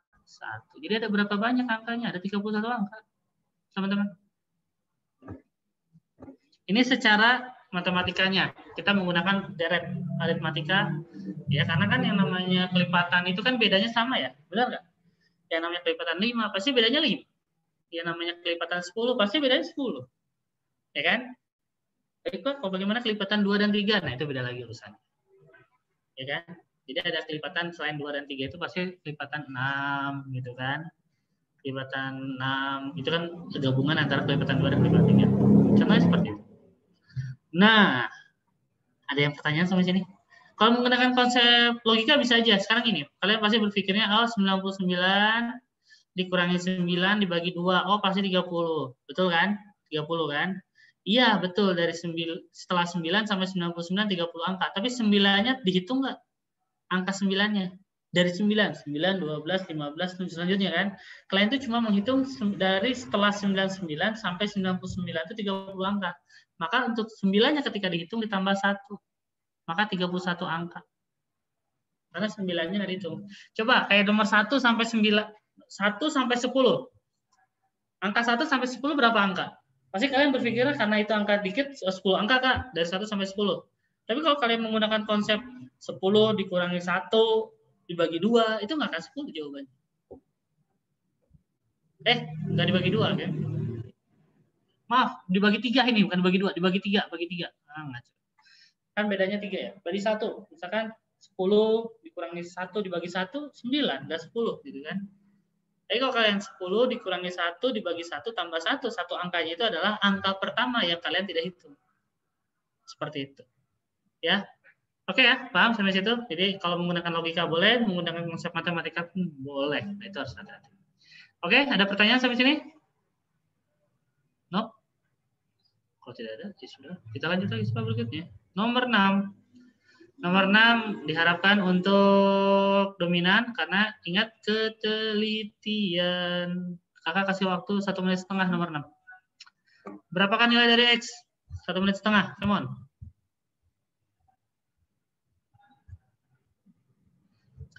Jadi ada berapa banyak angkanya? Ada 31 angka. Teman-teman. Ini secara matematikanya. Kita menggunakan deret aritmatika. Ya, karena kan yang namanya kelipatan itu kan bedanya sama ya. Benar nggak? Yang namanya kelipatan 5 pasti bedanya 5. Yang namanya kelipatan 10 pasti bedanya 10. Ya kan? Baik, Pak, bagaimana kelipatan 2 dan 3? Nah, itu beda lagi urusannya. Ya kan? Jadi ada kelipatan selain 2 dan 3 itu pasti kelipatan 6 gitu kan. Kelipatan 6 itu kan gabungan antara kelipatan 2 dan kelipatan 3. Contohnya seperti itu. Nah, ada yang pertanyaan sampai sini? Kalau menggunakan konsep logika bisa aja. Sekarang ini, kalian pasti berpikirnya 99 dikurangi 9 dibagi 2. Oh, pasti 30. Betul kan? 30 kan? Iya, betul. Dari setelah 9 sampai 99 30 angka. Tapi 9-nya dihitung nggak? Angka 9-nya. Dari 9, 9, 12, 15, selanjutnya kan. Kalian itu cuma menghitung dari setelah 99 sampai 99 itu 30 angka. Maka untuk 9-nya ketika dihitung ditambah 1. Maka 31 angka. Karena 9-nya dihitung. Coba kayak nomor 1 sampai 9, 1 sampai 10. Angka 1 sampai 10 berapa angka? Pasti kalian berpikir karena itu angka dikit 10 angka Kak, dari 1 sampai 10. Tapi kalau kalian menggunakan konsep 10 dikurangi 1 dibagi 2, itu nggak akan 10 jawabannya. Nggak dibagi 2 kan? Maaf, dibagi 3 ini, bukan dibagi 2, dibagi 3, bagi 3. Nah, kan bedanya 3 ya. Bagi 1, misalkan 10 dikurangi 1 dibagi 1, 9, nggak 10 gitu kan. Jadi kalau kalian 10 dikurangi 1 dibagi 1 tambah 1, satu angkanya itu adalah angka pertama yang kalian tidak hitung. Seperti itu. Ya. Oke ya, paham sampai situ? Jadi kalau menggunakan logika boleh, menggunakan konsep matematika pun boleh. Nah, itu harus hati-hati. Oke, ada pertanyaan sampai sini? No? Kalau tidak ada, ya sudah. Kita lanjut lagi soal berikutnya. Nomor 6. Nomor 6 diharapkan untuk dominan karena ingat ketelitian. Kakak kasih waktu 1,5 menit nomor 6. Berapakah nilai dari X? 1,5 menit. Come on.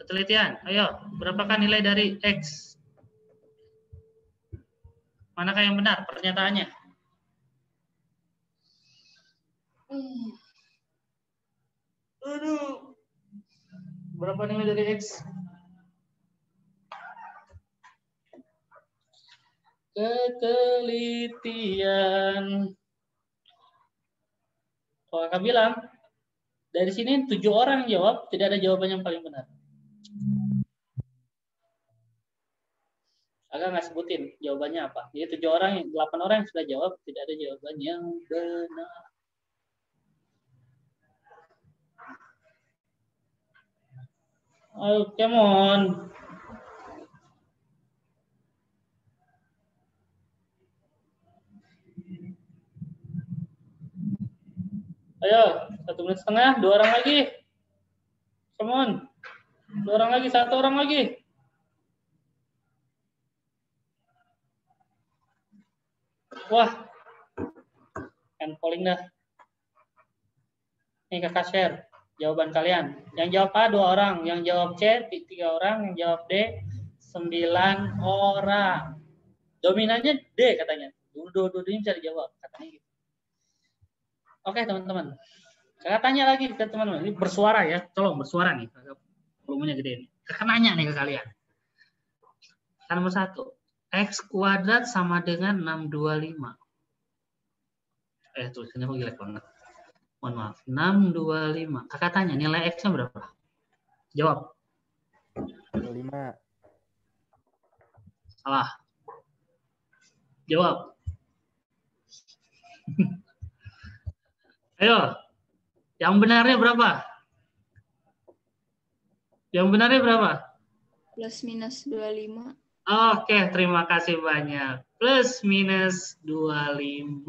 Ketelitian. Ayo, berapakah nilai dari X? Manakah yang benar pernyataannya? Aduh. Berapa nilai dari X? Ketelitian. Kalau kakak bilang, dari sini 7 orang jawab, tidak ada jawaban yang paling benar. Agak nggak sebutin jawabannya apa. Jadi 7 orang, 8 orang yang sudah jawab, tidak ada jawaban yang benar. Oh, come on. Ayo, 1,5 menit, 2 orang lagi. Come on. Dua orang lagi, satu orang lagi. Wah, kan polling dah. Ini kakak share jawaban kalian. Yang jawab A 2 orang, yang jawab C 3 orang, yang jawab D 9 orang. Dominannya D katanya. Dua-duanya bisa dijawab katanya gitu. Oke teman-teman. Kakak tanya lagi ke teman-teman. Ini bersuara ya. Tolong bersuara nih. Volumenya gede nih. Kakak nanya nih ke kalian. Nomor 1. X kuadrat sama dengan 625. Tulisannya kok jelek banget. Mohon maaf. 625. Kakak tanya nilai X-nya berapa? Jawab. 25. Salah. Jawab. Ayo. Yang benarnya berapa? Yang benarnya berapa? Plus minus 25. Oke, terima kasih banyak. Plus minus 25.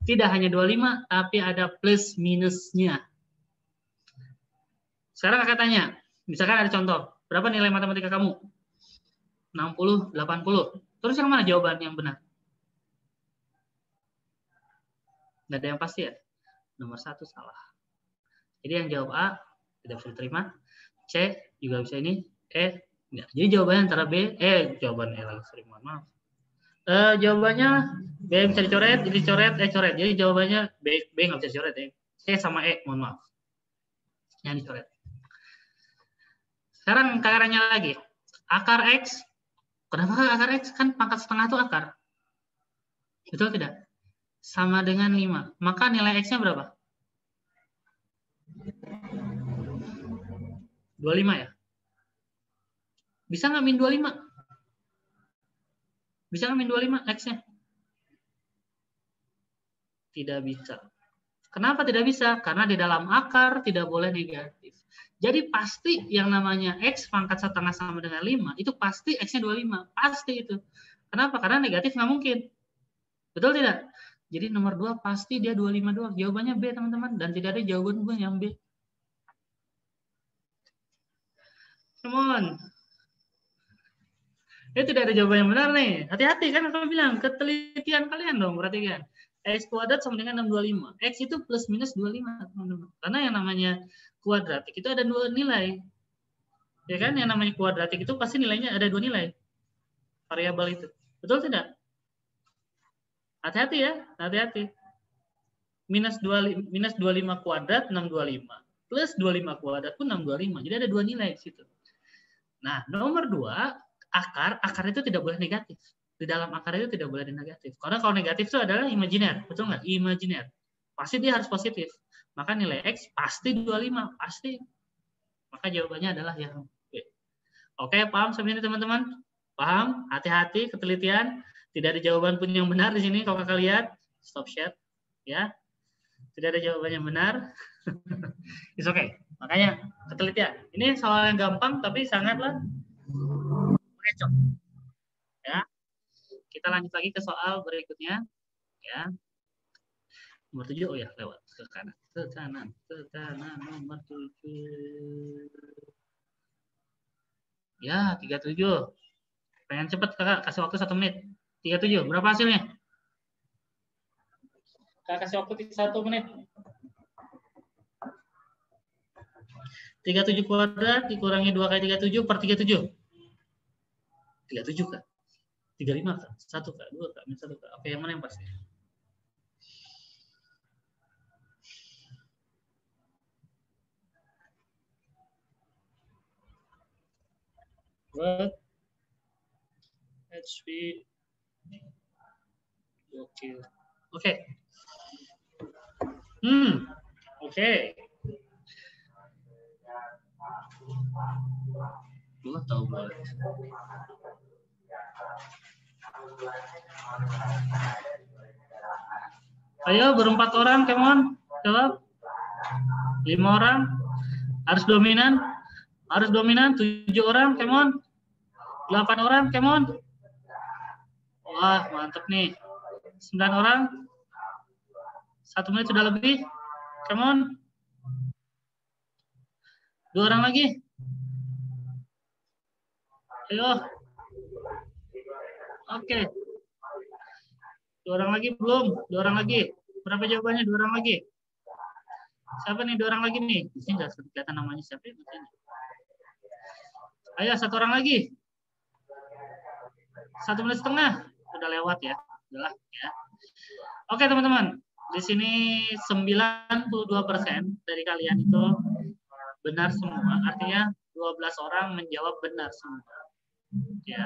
Tidak hanya 25, tapi ada plus minusnya. Sekarang kakak tanya, misalkan ada contoh, berapa nilai matematika kamu? 60, 80. Terus yang mana jawaban yang benar? Nggak ada yang pasti ya? Nomor 1 salah. Jadi yang jawab A tidak bisa diterima, C juga bisa ini, E enggak. Jadi jawabannya antara B, jawaban E lagi, sorry, mohon maaf. Jawabannya B bisa dicoret, jadi coret, coret. Jadi jawabannya B nggak bisa dicoret ya. C sama E, mohon maaf. Yang dicoret. Sekarang akarnya lagi. Akar X, kenapa akar X? Kan pangkat setengah itu akar. Betul tidak? Sama dengan 5. Maka nilai X-nya berapa? 25 ya? Bisa nggak min 25? Bisa nggak min 25 X-nya? Tidak bisa. Kenapa tidak bisa? Karena di dalam akar tidak boleh negatif. Jadi pasti yang namanya X pangkat setengah sama dengan 5, itu pasti X-nya 25. Pasti itu. Kenapa? Karena negatif nggak mungkin. Betul tidak? Jadi nomor 2 pasti dia 25 doang. Jawabannya B teman-teman. Dan tidak ada jawaban gue yang B. Come on. Tidak ada jawaban yang benar nih. Hati-hati kan aku bilang. Ketelitian kalian dong. Perhatikan. X kuadrat sama dengan 625. X itu plus minus 25 teman-teman. Karena yang namanya kuadratik itu ada 2 nilai. Ya kan? Yang namanya kuadratik itu pasti nilainya ada 2 nilai. Variabel itu. Betul tidak? Hati-hati ya. Hati-hati. Minus 25 kuadrat 625. Plus 25 kuadrat pun 625. Jadi ada 2 nilai di situ. Nah, nomor 2, akar itu tidak boleh negatif. Di dalam akar itu tidak boleh negatif. Karena kalau negatif itu adalah imajiner. Betul nggak? Imajiner. Pasti dia harus positif. Maka nilai X pasti 25. Pasti. Maka jawabannya adalah yang B. Oke, paham sampai ini teman-teman? Paham? Hati-hati, ketelitian. Tidak ada jawaban pun yang benar di sini. Kalau kakak lihat, stop share. Ya. Tidak ada jawaban yang benar. It's okay. Makanya ketelitian. Ini soal yang gampang tapi sangatlah mengecoh. Ya. Kita lanjut lagi ke soal berikutnya. Ya. Nomor 7, oh ya, lewat ke kanan. Ke kanan nomor 7. Ya, 37. Pengen cepet kakak, kasih waktu 1 menit. 37, berapa hasilnya? Kakak kasih waktu 1 menit. 37 kuadrat dikurangi 2 kali 37 per 37. 37 kak. 35 kak. 1 kak. 2 kak. 1 kak. Oke, yang mana yang pasti? What? HP. Oke. Oke. Oke. Gua tahu banget. Ayo berempat orang, come on. Jawab. 5 orang. Harus dominan. 7 orang, come on. 8 orang, come on. Wah, mantep nih. 9 orang. 1 menit sudah lebih. Come on. 2 orang lagi. Ayo. Oke. 2 orang lagi belum? 2 orang lagi. Berapa jawabannya? 2 orang lagi. Siapa nih 2 orang lagi nih? Di sini nggak kelihatan namanya siapa ya? Ayo 1 orang lagi. 1 menit setengah. Udah lewat ya. Udahlah ya. Oke teman-teman. Di sini 92% dari kalian itu benar semua. Artinya 12 orang menjawab benar semua. Ya.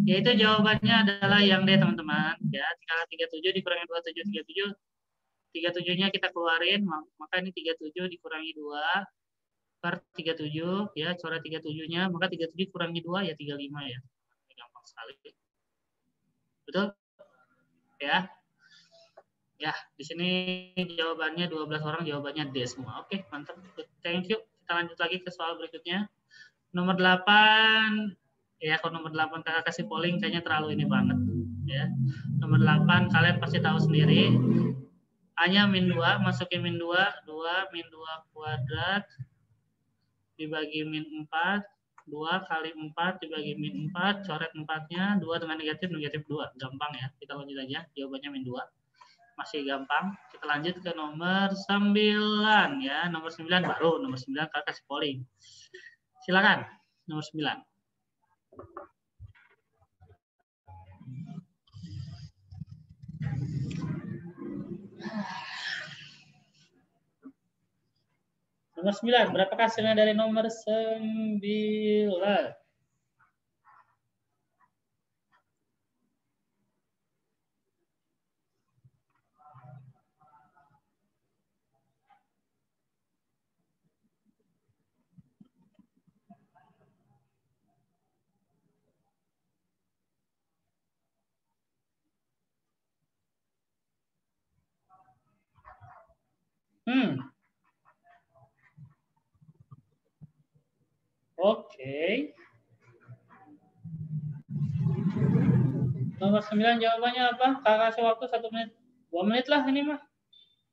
Yaitu jawabannya adalah yang D teman-teman. Ya, 37 dikurangi 27 37. 37-nya kita keluarin, maka ini 37 dikurangi 2 per 37 ya, coret 37-nya, maka 37 kurangi 2 ya 35 ya. Gampang sekali. Betul? Ya. Ya, di sini jawabannya 12 orang jawabannya D semua. Oke, mantap. Thank you. Kita lanjut lagi ke soal berikutnya. Nomor 8 ya, kalau nomor 8 kakak kasih polling kayaknya terlalu ini banget ya. Nomor 8 kalian pasti tahu sendiri. A-nya min 2, masukin min 2, 2 min 2 kuadrat dibagi min 4, 2 kali 4 dibagi min 4, coret 4-nya, 2 dengan negatif 2. Gampang ya, kita lanjut aja, jawabannya min 2. Masih gampang, kita lanjut ke nomor 9 ya, nomor 9 baru, nomor 9 kakak kasih polling. Silakan, nomor 9. Nomor 9, berapakah hasilnya dari nomor 9? Oke. Nomor 9 jawabannya apa? Kakak kasih waktu 1 menit. 2 menit lah ini mah.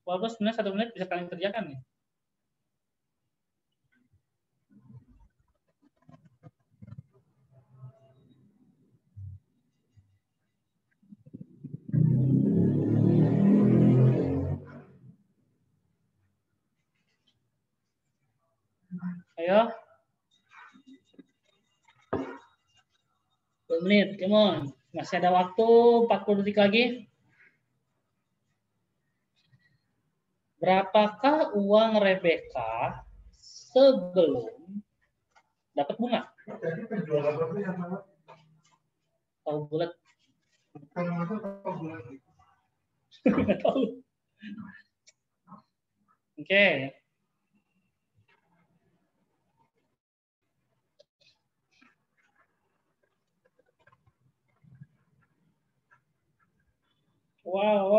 Walaupun sebenarnya 1 menit bisa kalian kerjakan nih. Ayo. 2 menit, come on. Masih ada waktu 40 detik lagi. Berapakah uang Rebecca sebelum dapat bunga? Tahu bulat. Nggak tahu. Oke. Wow.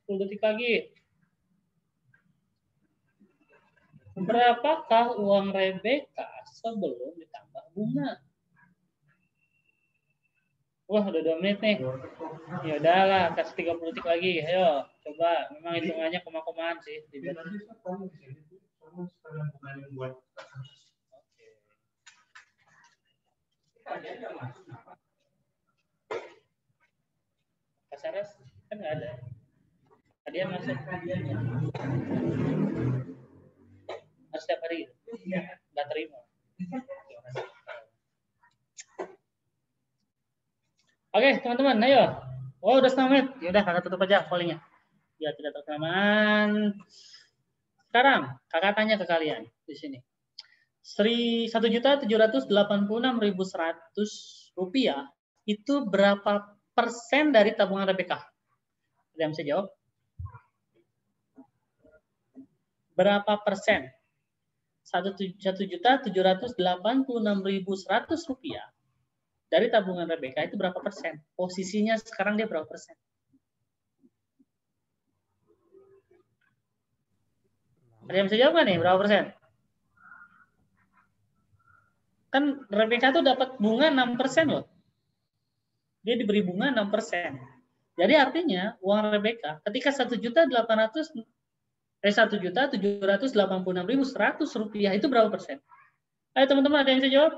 10 detik lagi. Berapakah uang Rebecca sebelum ditambah bunga? Wah, udah 2 menit nih. Ya udahlah, kasih 30 detik lagi. Ayo, coba. Memang hitungannya koma-komaan sih. Kasaras kan nggak ada. Hadiah masuk. Harus setiap hari. Nggak terima. Oke, teman-teman, ayo. Oh, udah 1 menit. Ya udah, kakak tutup aja pollingnya. Biar tidak terkelamaan. Sekarang, kakak tanya ke kalian di sini. 1.786.100 rupiah itu berapa persen dari tabungan Rebecca? Ada yang bisa jawab? Berapa persen? 1.786.100 rupiah dari tabungan Rebecca itu berapa persen? Posisinya sekarang dia berapa persen? Ada yang bisa jawab nggak nih? Berapa persen? Kan Rebecca tuh dapat bunga 6% loh. Dia diberi bunga 6%. Jadi artinya uang Rebecca ketika 1.786.100 rupiah itu berapa persen? Ayo teman-teman, ada yang bisa jawab?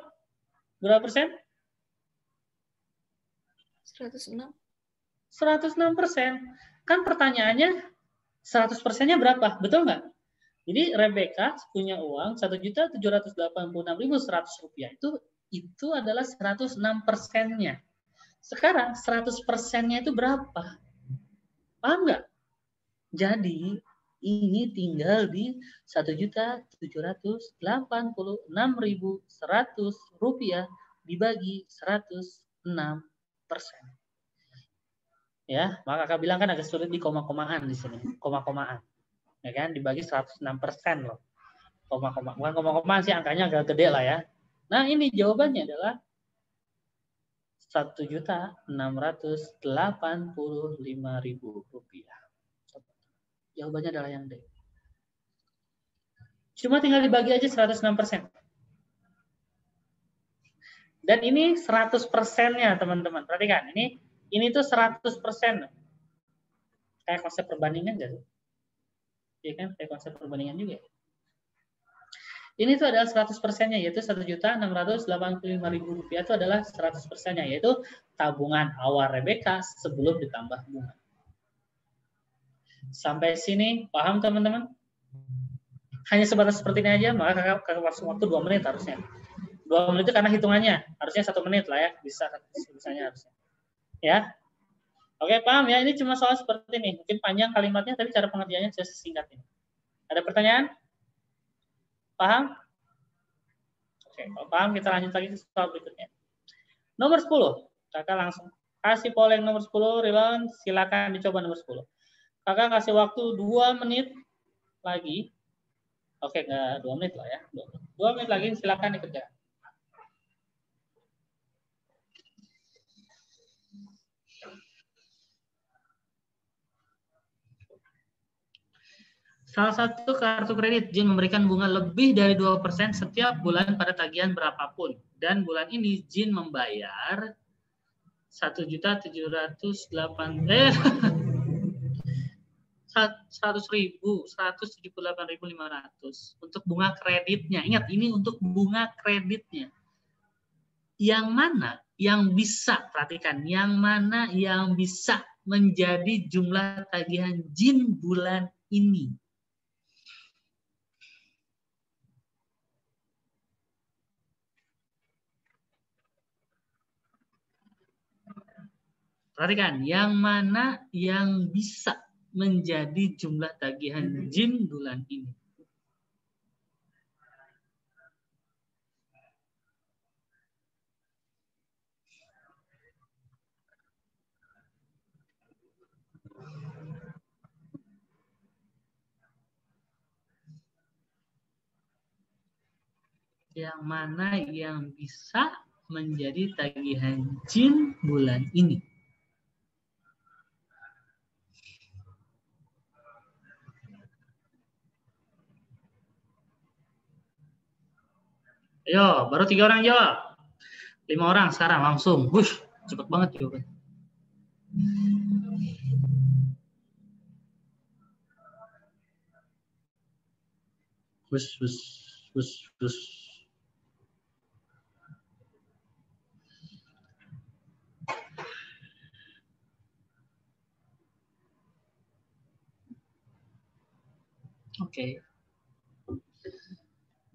Berapa persen? 106. 106%. Kan pertanyaannya 100%-nya berapa? Betul nggak? Jadi Rebecca punya uang 1.786.100 rupiah. Itu adalah 106%-nya. Sekarang 100%-nya itu berapa? Paham nggak? Jadi ini tinggal di 1.786.100 rupiah dibagi 106%. Ya, maka kakak bilang kan agak sulit di koma-komaan di sini, koma-komaan. Ya kan, dibagi 106% loh. Koma-koma, bukan koma-komaan sih, angkanya agak gede lah ya. Nah, ini jawabannya adalah 1.685.000 rupiah. Jawabannya adalah yang D. Cuma tinggal dibagi aja 106%. Dan ini 100%-nya, teman-teman. Perhatikan, ini tuh 100%. Kayak konsep perbandingan nggak sih? Iya kan, kayak konsep perbandingan juga. Ini tuh adalah 100%-nya, yaitu 1.685.000 rupiah itu adalah 100%-nya, yaitu tabungan awal Rebecca sebelum ditambah bunga. Sampai sini paham teman-teman? Hanya sebatas seperti ini aja, maka kakak waktu 2 menit harusnya. 2 menit itu karena hitungannya, harusnya 1 menit lah ya, bisanya harusnya. Ya, oke paham ya, ini cuma soal seperti ini, mungkin panjang kalimatnya, tapi cara pengertiannya saya singkat ini. Ada pertanyaan? Paham? Oke, kalau paham kita lanjut lagi ke soal berikutnya. Nomor 10, kakak langsung kasih polling nomor 10, Rilon, silakan dicoba nomor 10. Kakak kasih waktu 2 menit lagi. Oke, enggak 2 menit lah ya. 2 menit lagi, silakan dikerjakan. Salah satu kartu kredit Jin memberikan bunga lebih dari 2% setiap bulan pada tagihan berapapun. Dan bulan ini Jin membayar 1.708.000 178.500 untuk bunga kreditnya. Ingat, ini untuk bunga kreditnya. Yang mana yang bisa, perhatikan, yang mana yang bisa menjadi jumlah tagihan Jin bulan ini? Perhatikan, yang mana yang bisa menjadi jumlah tagihan Jin bulan ini? Yang mana yang bisa menjadi tagihan Jin bulan ini? Ayo, baru 3 orang jawab. 5 orang sekarang langsung. Wush, cepet banget jawabannya. Wush. Oke.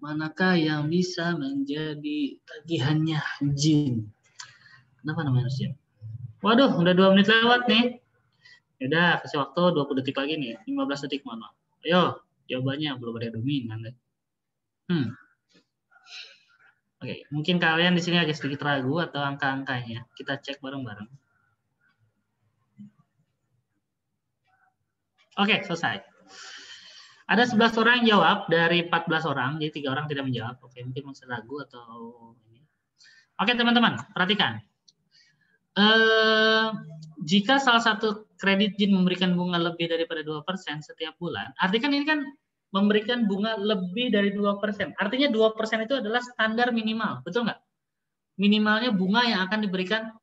Manakah yang bisa menjadi tagihannya Jin? Kenapa namanya harus Jin? Waduh, udah 2 menit lewat nih. Udah, kasih waktu 20 detik lagi nih. 15 detik, mohon maaf. Ayo, jawabannya belum ada dominan. Oke, mungkin kalian di sini agak sedikit ragu atau angka-angkanya. Kita cek bareng-bareng. Oke, selesai. Ada 11 orang yang jawab dari 14 orang, jadi 3 orang tidak menjawab. Oke, mungkin masih ragu atau ini. Oke, teman-teman, perhatikan. Jika salah satu kredit Jin memberikan bunga lebih daripada 2% setiap bulan, artinya ini kan memberikan bunga lebih dari 2%. Artinya 2% itu adalah standar minimal, betul nggak? Minimalnya bunga yang akan diberikan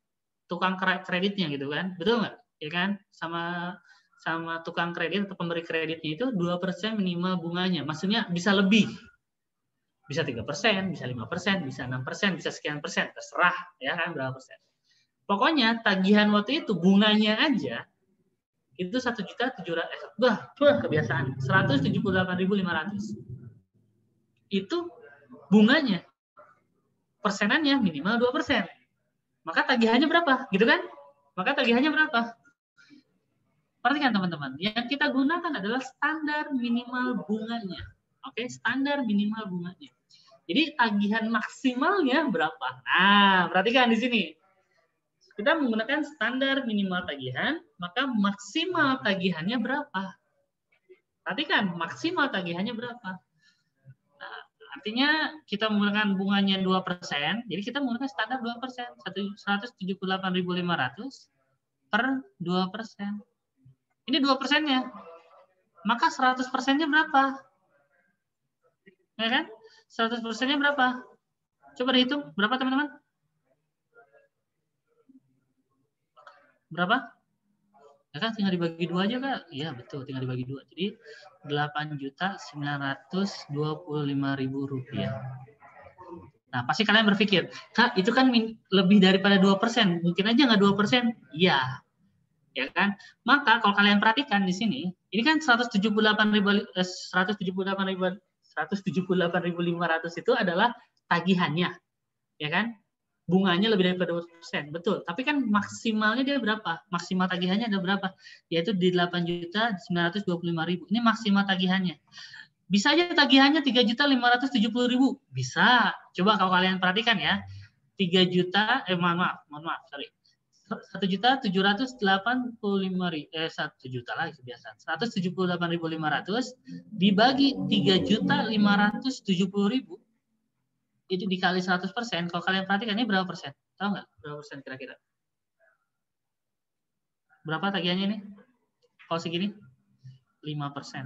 tukang kreditnya gitu kan, betul nggak? Ya kan, sama tukang kredit atau pemberi kreditnya itu 2% minimal bunganya, maksudnya bisa lebih. Bisa 3%, bisa 5%, bisa 6%, bisa sekian persen, terserah ya kan berapa persen. Pokoknya tagihan waktu itu bunganya aja itu 1.700.000, kebiasaan 178.500. Itu bunganya, persenannya minimal 2%. Maka tagihannya berapa? Gitu kan? Maka tagihannya berapa? Perhatikan teman-teman, yang kita gunakan adalah standar minimal bunganya. Oke, standar minimal bunganya. Jadi tagihan maksimalnya berapa? Nah, perhatikan di sini. Kita menggunakan standar minimal tagihan, maka maksimal tagihannya berapa? Perhatikan, maksimal tagihannya berapa? Nah, artinya kita menggunakan bunganya 2%, jadi kita menggunakan standar 2%, 178.500 per 2%. Ini 2%-nya. Maka 100%-nya berapa? Ya kan? 100%-nya berapa? Coba dihitung, berapa teman-teman? Berapa? Ya kan tinggal dibagi 2 aja, Kak. Iya, betul, tinggal dibagi 2. Jadi 8.925.000 rupiah. Nah, pasti kalian berpikir, Kak, itu kan lebih daripada 2%. Mungkin aja nggak 2%. Iya. Ya kan? Maka kalau kalian perhatikan di sini, ini kan 178.500 itu adalah tagihannya. Ya kan? Bunganya lebih daripada 2%. Betul. Tapi kan maksimalnya dia berapa? Maksimal tagihannya ada berapa? Yaitu di 8.925.000. Ini maksimal tagihannya. Bisa aja tagihannya 3.570.000. Bisa. Coba kalau kalian perhatikan ya. 3 juta, mohon maaf, sorry. 1.785.000, 1 juta lagi kebiasaan. 178.500 dibagi 3.570.000 itu dikali 100%. Kalau kalian perhatikan ini berapa persen? Tahu nggak berapa persen kira-kira? Berapa tagihannya ini? Kalau segini? 5%.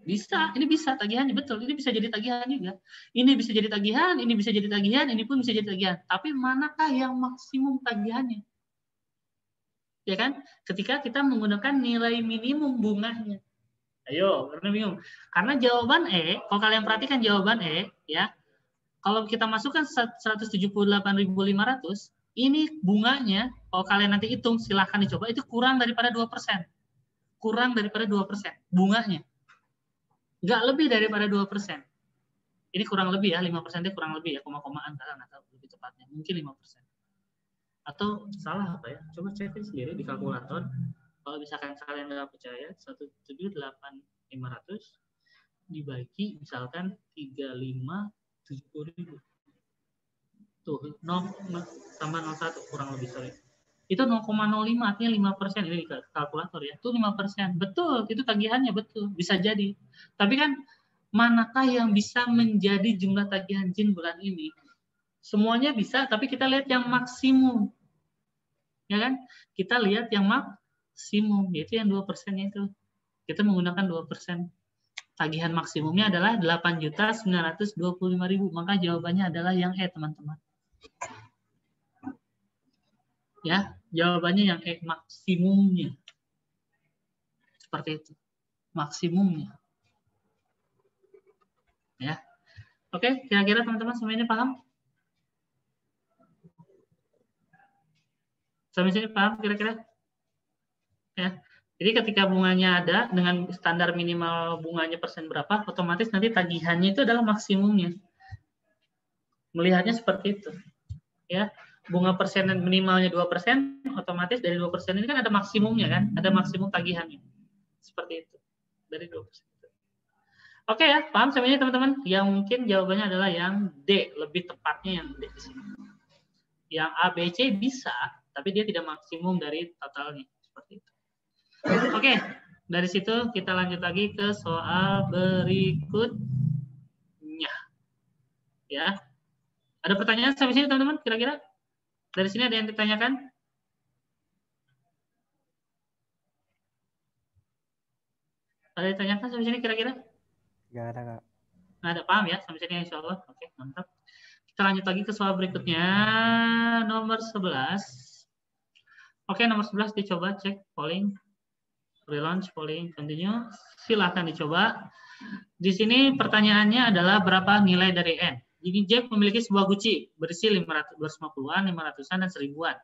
Bisa, ini bisa tagihannya, betul. Ini bisa jadi tagihan juga. Ini bisa jadi tagihan, ini bisa jadi tagihan, ini pun bisa jadi tagihan. Tapi manakah yang maksimum tagihannya? Ya kan? Ketika kita menggunakan nilai minimum bunganya. Ayo, karena bingung. Karena jawaban E, kalau kalian perhatikan jawaban E, ya, kalau kita masukkan 178.500, ini bunganya, kalau kalian nanti hitung, silahkan dicoba, itu kurang daripada 2%. Kurang daripada 2%, bunganya. Nggak lebih daripada 2%. Ini kurang lebih ya, 5% itu kurang lebih ya, koma-komaan, atau lebih tepatnya. Mungkin 5%. Atau salah apa ya? Coba cekin sendiri di kalkulator. Kalau misalkan kalian nggak percaya, 178.500 dibagi misalkan 35.70.000. Tuh, 0 tambah 01 kurang lebih, sorry. Itu 0,05, artinya 5%. Ini di kalkulator ya. Itu 5%. Betul, itu tagihannya, betul. Bisa jadi. Tapi kan, manakah yang bisa menjadi jumlah tagihan JIN bulan ini? Semuanya bisa, tapi kita lihat yang maksimum. Ya kan? Kita lihat yang maksimum, yaitu yang 2%-nya itu. Kita menggunakan 2%. Tagihan maksimumnya adalah 8.925.000. Maka jawabannya adalah yang E, teman-teman. Ya, jawabannya yang E, maksimumnya. Seperti itu. Maksimumnya. Ya. Oke, kira-kira teman-teman semuanya paham? Sampai sini paham kira-kira? Ya. Jadi ketika bunganya ada dengan standar minimal bunganya persen berapa, otomatis nanti tagihannya itu adalah maksimumnya. Melihatnya seperti itu. Ya. Bunga persen minimalnya 2%, otomatis dari 2% ini kan ada maksimumnya kan? Ada maksimum tagihannya. Seperti itu. Dari 2%. Oke ya, paham semuanya teman-teman? Yang mungkin jawabannya adalah yang D, lebih tepatnya yang D di sini. Yang A, B, C bisa, tapi dia tidak maksimum dari totalnya. Seperti itu. Oke, dari situ kita lanjut lagi ke soal berikutnya. Ya, ada pertanyaan sampai sini teman-teman? Kira-kira dari sini ada yang ditanyakan? Ada yang ditanyakan sampai sini kira-kira? Nggak ada, Kak. Nggak ada, paham ya sampai sini insya Allah. Oke, mantap. Kita lanjut lagi ke soal berikutnya, nomor 11. Oke, nomor 11 dicoba cek polling. Relaunch polling continue. Silahkan dicoba. Di sini pertanyaannya adalah berapa nilai dari N. Jadi Jack memiliki sebuah guci berisi 500, 250-an, 500-an, dan 1000-an.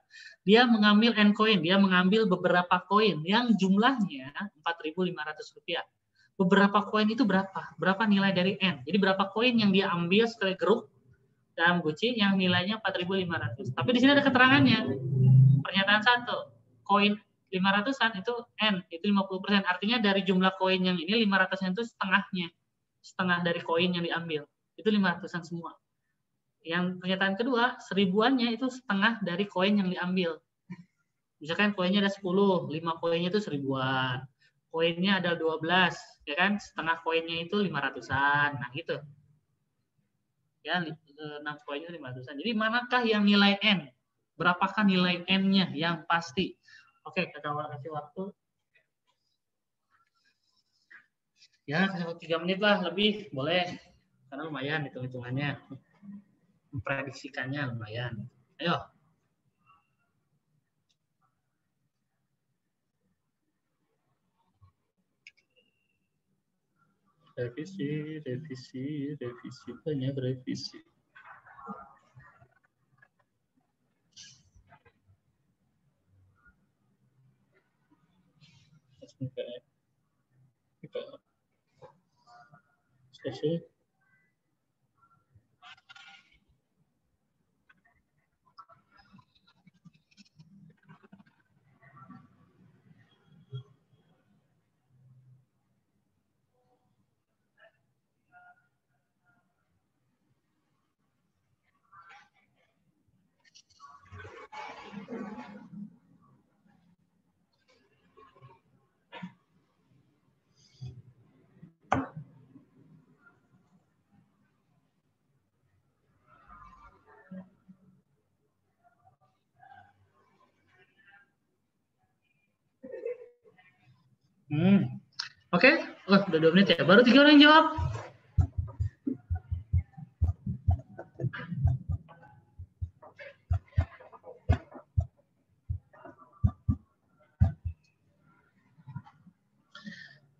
Dia mengambil N koin, dia mengambil beberapa koin yang jumlahnya Rp4.500. Beberapa koin itu berapa? Berapa nilai dari N? Jadi berapa koin yang dia ambil setelah grup dalam guci yang nilainya 4.500. Tapi di sini ada keterangannya. Pernyataan 1, koin 500-an itu N, itu 50%. Artinya dari jumlah koin yang ini 500-an itu setengahnya. Setengah dari koin yang diambil. Itu 500-an semua. Yang pernyataan kedua, 1000-annya itu setengah dari koin yang diambil. Misalkan koinnya ada 10, 5 koinnya itu 1000-an. Koinnya ada 12, ya kan? Setengah koinnya itu 500-an. Nah, gitu. Ya, 6 koinnya 500-an. Jadi manakah yang nilai N? Berapakah nilai N-nya yang pasti? Oke, kita kasih waktu. Ya, 3 menit lah lebih, boleh. Karena lumayan hitung-hitungannya. Memprediksikannya lumayan. Ayo. Revisi, revisi, revisi. Banyak revisi. Selesai. Oke. Oh, udah 2 menit ya. Baru 3 orang yang jawab.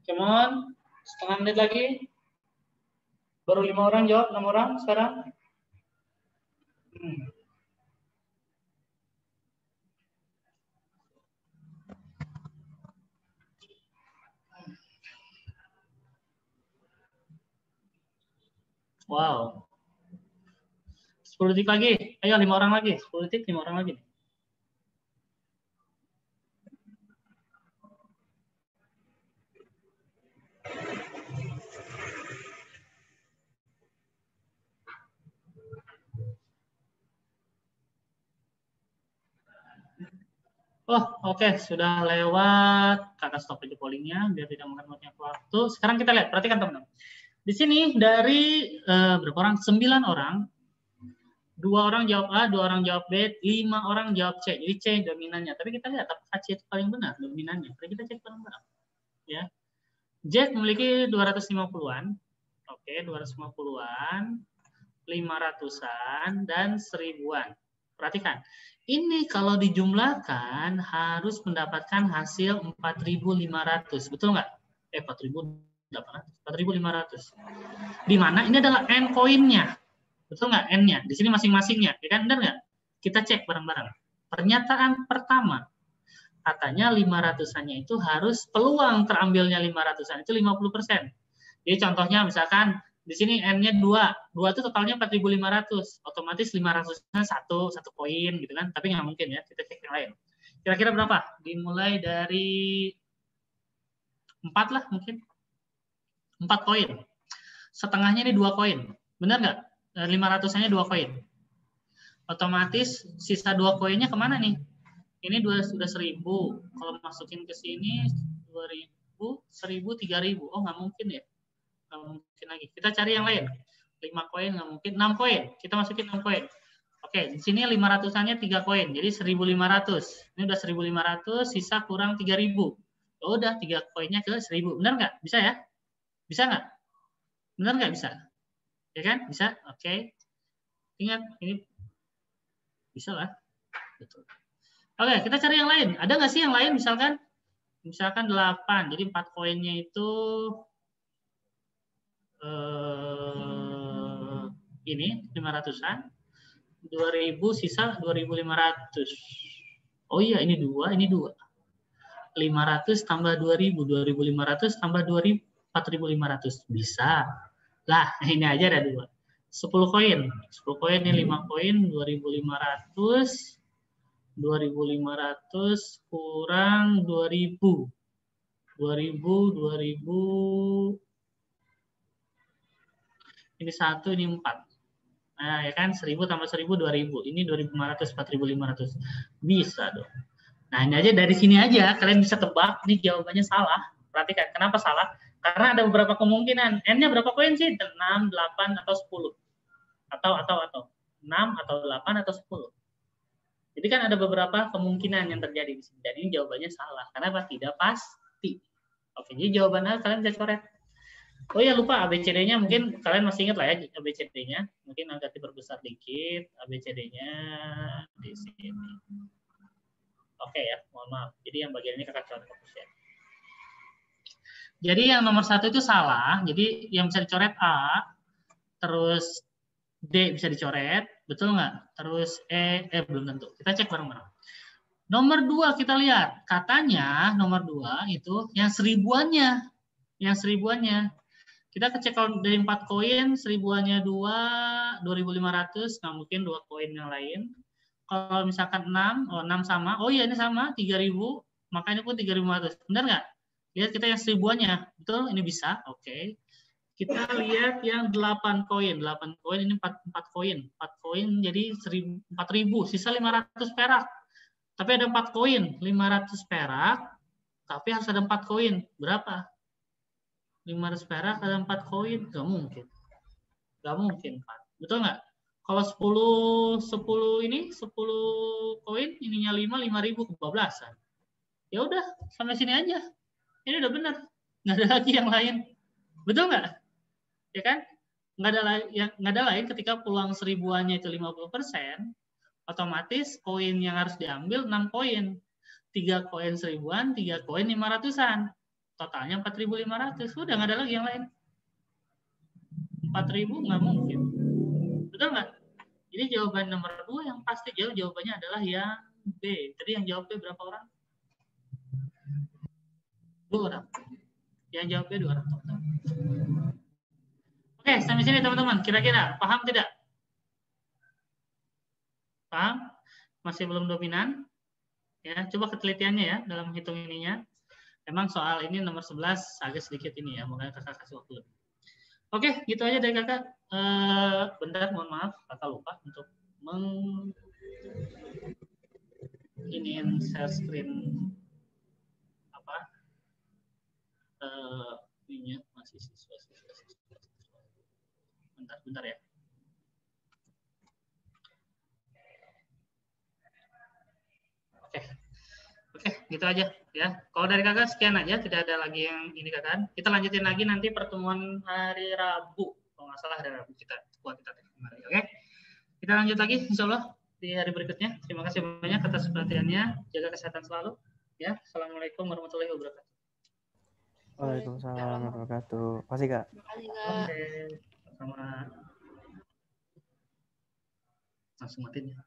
Come on. Setengah menit lagi. Baru 5 orang jawab, 6 orang sekarang. Wow. 10 detik lagi. Ayo 5 orang lagi. 10 detik, 5 orang lagi. Oh, oke. Sudah lewat. Kakak stop aja pollingnya biar tidak makan banyak waktu. Sekarang kita lihat. Perhatikan teman-teman. Di sini dari berapa orang? 9 orang. 2 orang jawab A, 2 orang jawab B, 5 orang jawab C. Jadi C dominannya. Tapi kita lihat apakah C itu paling benar dominannya. Mari kita cek bareng-bareng. Ya. Jack memiliki 250-an. Oke, 250-an, 500-an, dan 1000-an. Perhatikan. Ini kalau dijumlahkan harus mendapatkan hasil 4.500. Betul nggak? 4.500. Di mana ini adalah N koinnya. Betul nggak N-nya? Di sini masing-masingnya. Ya kan? Benar nggak? Kita cek bareng-bareng. Pernyataan pertama. Katanya 500-annya itu harus peluang terambilnya 500-an itu 50%. Jadi contohnya misalkan di sini N-nya 2. 2 itu totalnya 4.500. Otomatis 500-nya satu koin gitu kan. Tapi nggak mungkin ya. Kita cek yang lain. Kira-kira berapa? Dimulai dari 4 lah mungkin. 4 koin. Setengahnya ini 2 koin. Benar nggak? 500-annya 2 koin. Otomatis sisa 2 koinnya kemana nih? Ini sudah 1.000. Kalau masukin ke sini 2.000, 1.000, 3.000. Oh, nggak mungkin ya? Nggak mungkin lagi. Kita cari yang lain. 5 koin nggak mungkin. 6 koin. Kita masukin 6 koin. Oke, di sini 500-annya 3 koin. Jadi 1.500. Ini udah 1.500, sisa kurang 3.000. Oh, udah 3 koinnya ke 1.000. Benar nggak? Bisa ya? Bisa nggak? Benar nggak bisa? Ya kan? Bisa? Oke. Ingat, ini bisa lah. Betul. Oke, kita cari yang lain. Ada nggak sih yang lain? Misalkan Misalkan 8, jadi 4 koinnya itu ini 500-an. 2000 sisa 2500. Oh iya, ini 2, ini 2. 500 tambah 2000, 2500 tambah 2000, 4500. Bisa. Lah, ini aja ada 2. 10 koin. 10 koin ini 5 koin, 2500. 2500 kurang 2000. 2000. Ini 1, ini 4. Nah, ya kan 1000 tambah 1000 2000. Ini 2500 4500. Bisa dong. Nah, ini aja dari sini aja kalian bisa tebak nih jawabannya salah. Perhatikan kenapa salah? Karena ada beberapa kemungkinan. N-nya berapa koin sih? 6, 8 atau 10. Atau 6 atau 8 atau 10. Jadi kan ada beberapa kemungkinan yang terjadi di sini. Jadi jawabannya salah. Karena apa? Tidak pasti. Oke, jadi jawabannya kalian bisa coret. Oh ya, lupa ABCD-nya, mungkin kalian masih ingat lah ya ABCD-nya. Mungkin agak diperbesar dikit ABCD-nya di sini. Oke ya, mohon maaf. Jadi yang bagian ini kakak coret fokus ya. Jadi yang nomor 1 itu salah. Jadi yang bisa dicoret A, terus D bisa dicoret, betul nggak? Terus belum tentu. Kita cek bareng-bareng. Nomor 2 kita lihat. Katanya nomor 2 itu yang seribuannya. Yang seribuannya. Kita cek kalau dari 4 koin, seribuannya 2, 2500, nggak mungkin 2 koin yang lain. Kalau misalkan 6, 6 sama, oh iya ini sama, 3000, makanya pun 3500. Benar nggak? Lihat kita yang seribuannya, betul? Ini bisa, oke. Kita lihat yang 8 koin, 8 koin ini 4 koin. 4 koin jadi 4000, sisa 500 perak. Tapi ada 4 koin, 500 perak, tapi harus ada 4 koin. Berapa? 500 perak ada 4 koin, nggak mungkin. Nggak mungkin 4. Betul nggak? Kalau 10 ini 10 koin, ininya 5.000 kebablasan. Ya udah, sampai sini aja. Ini udah benar. Nggak ada lagi yang lain. Betul nggak? Ya kan? Nggak ada lain ketika peluang seribuannya itu 50%, otomatis koin yang harus diambil 6 koin. 3 koin seribuan, 3 koin 500-an. Totalnya 4.500. Udah nggak ada lagi yang lain. 4.000 nggak mungkin. Betul nggak? Jadi jawaban nomor 2 yang pasti jawabannya adalah yang B. Tadi yang jawab B berapa orang? 2 orang. Yang jawab B 2 orang. Oke, sampai sini teman-teman. Kira-kira paham tidak? Paham? Masih belum dominan? Ya, coba ketelitiannya ya dalam hitung ininya. Memang soal ini nomor 11 agak sedikit ini ya, makanya kakak kasih waktu lebih. Oke, gitu aja dari kakak. Bentar, mohon maaf, kakak lupa untuk iniin share screen apa? Ininya masih siswa. Bentar ya. Oke, gitu aja ya. Kalau dari kakak sekian aja, tidak ada lagi yang ini kakak. Kita lanjutin lagi nanti pertemuan hari Rabu. Kalau nggak salah hari Rabu kita kembali. Oke, kita lanjut lagi insya Allah di hari berikutnya. Terima kasih banyak atas perhatiannya. Jaga kesehatan selalu. Ya, assalamualaikum warahmatullahi wabarakatuh. Waalaikumsalam warahmatullahi wabarakatuh. Makasih Kak. Oke, sama. Langsung matiin ya.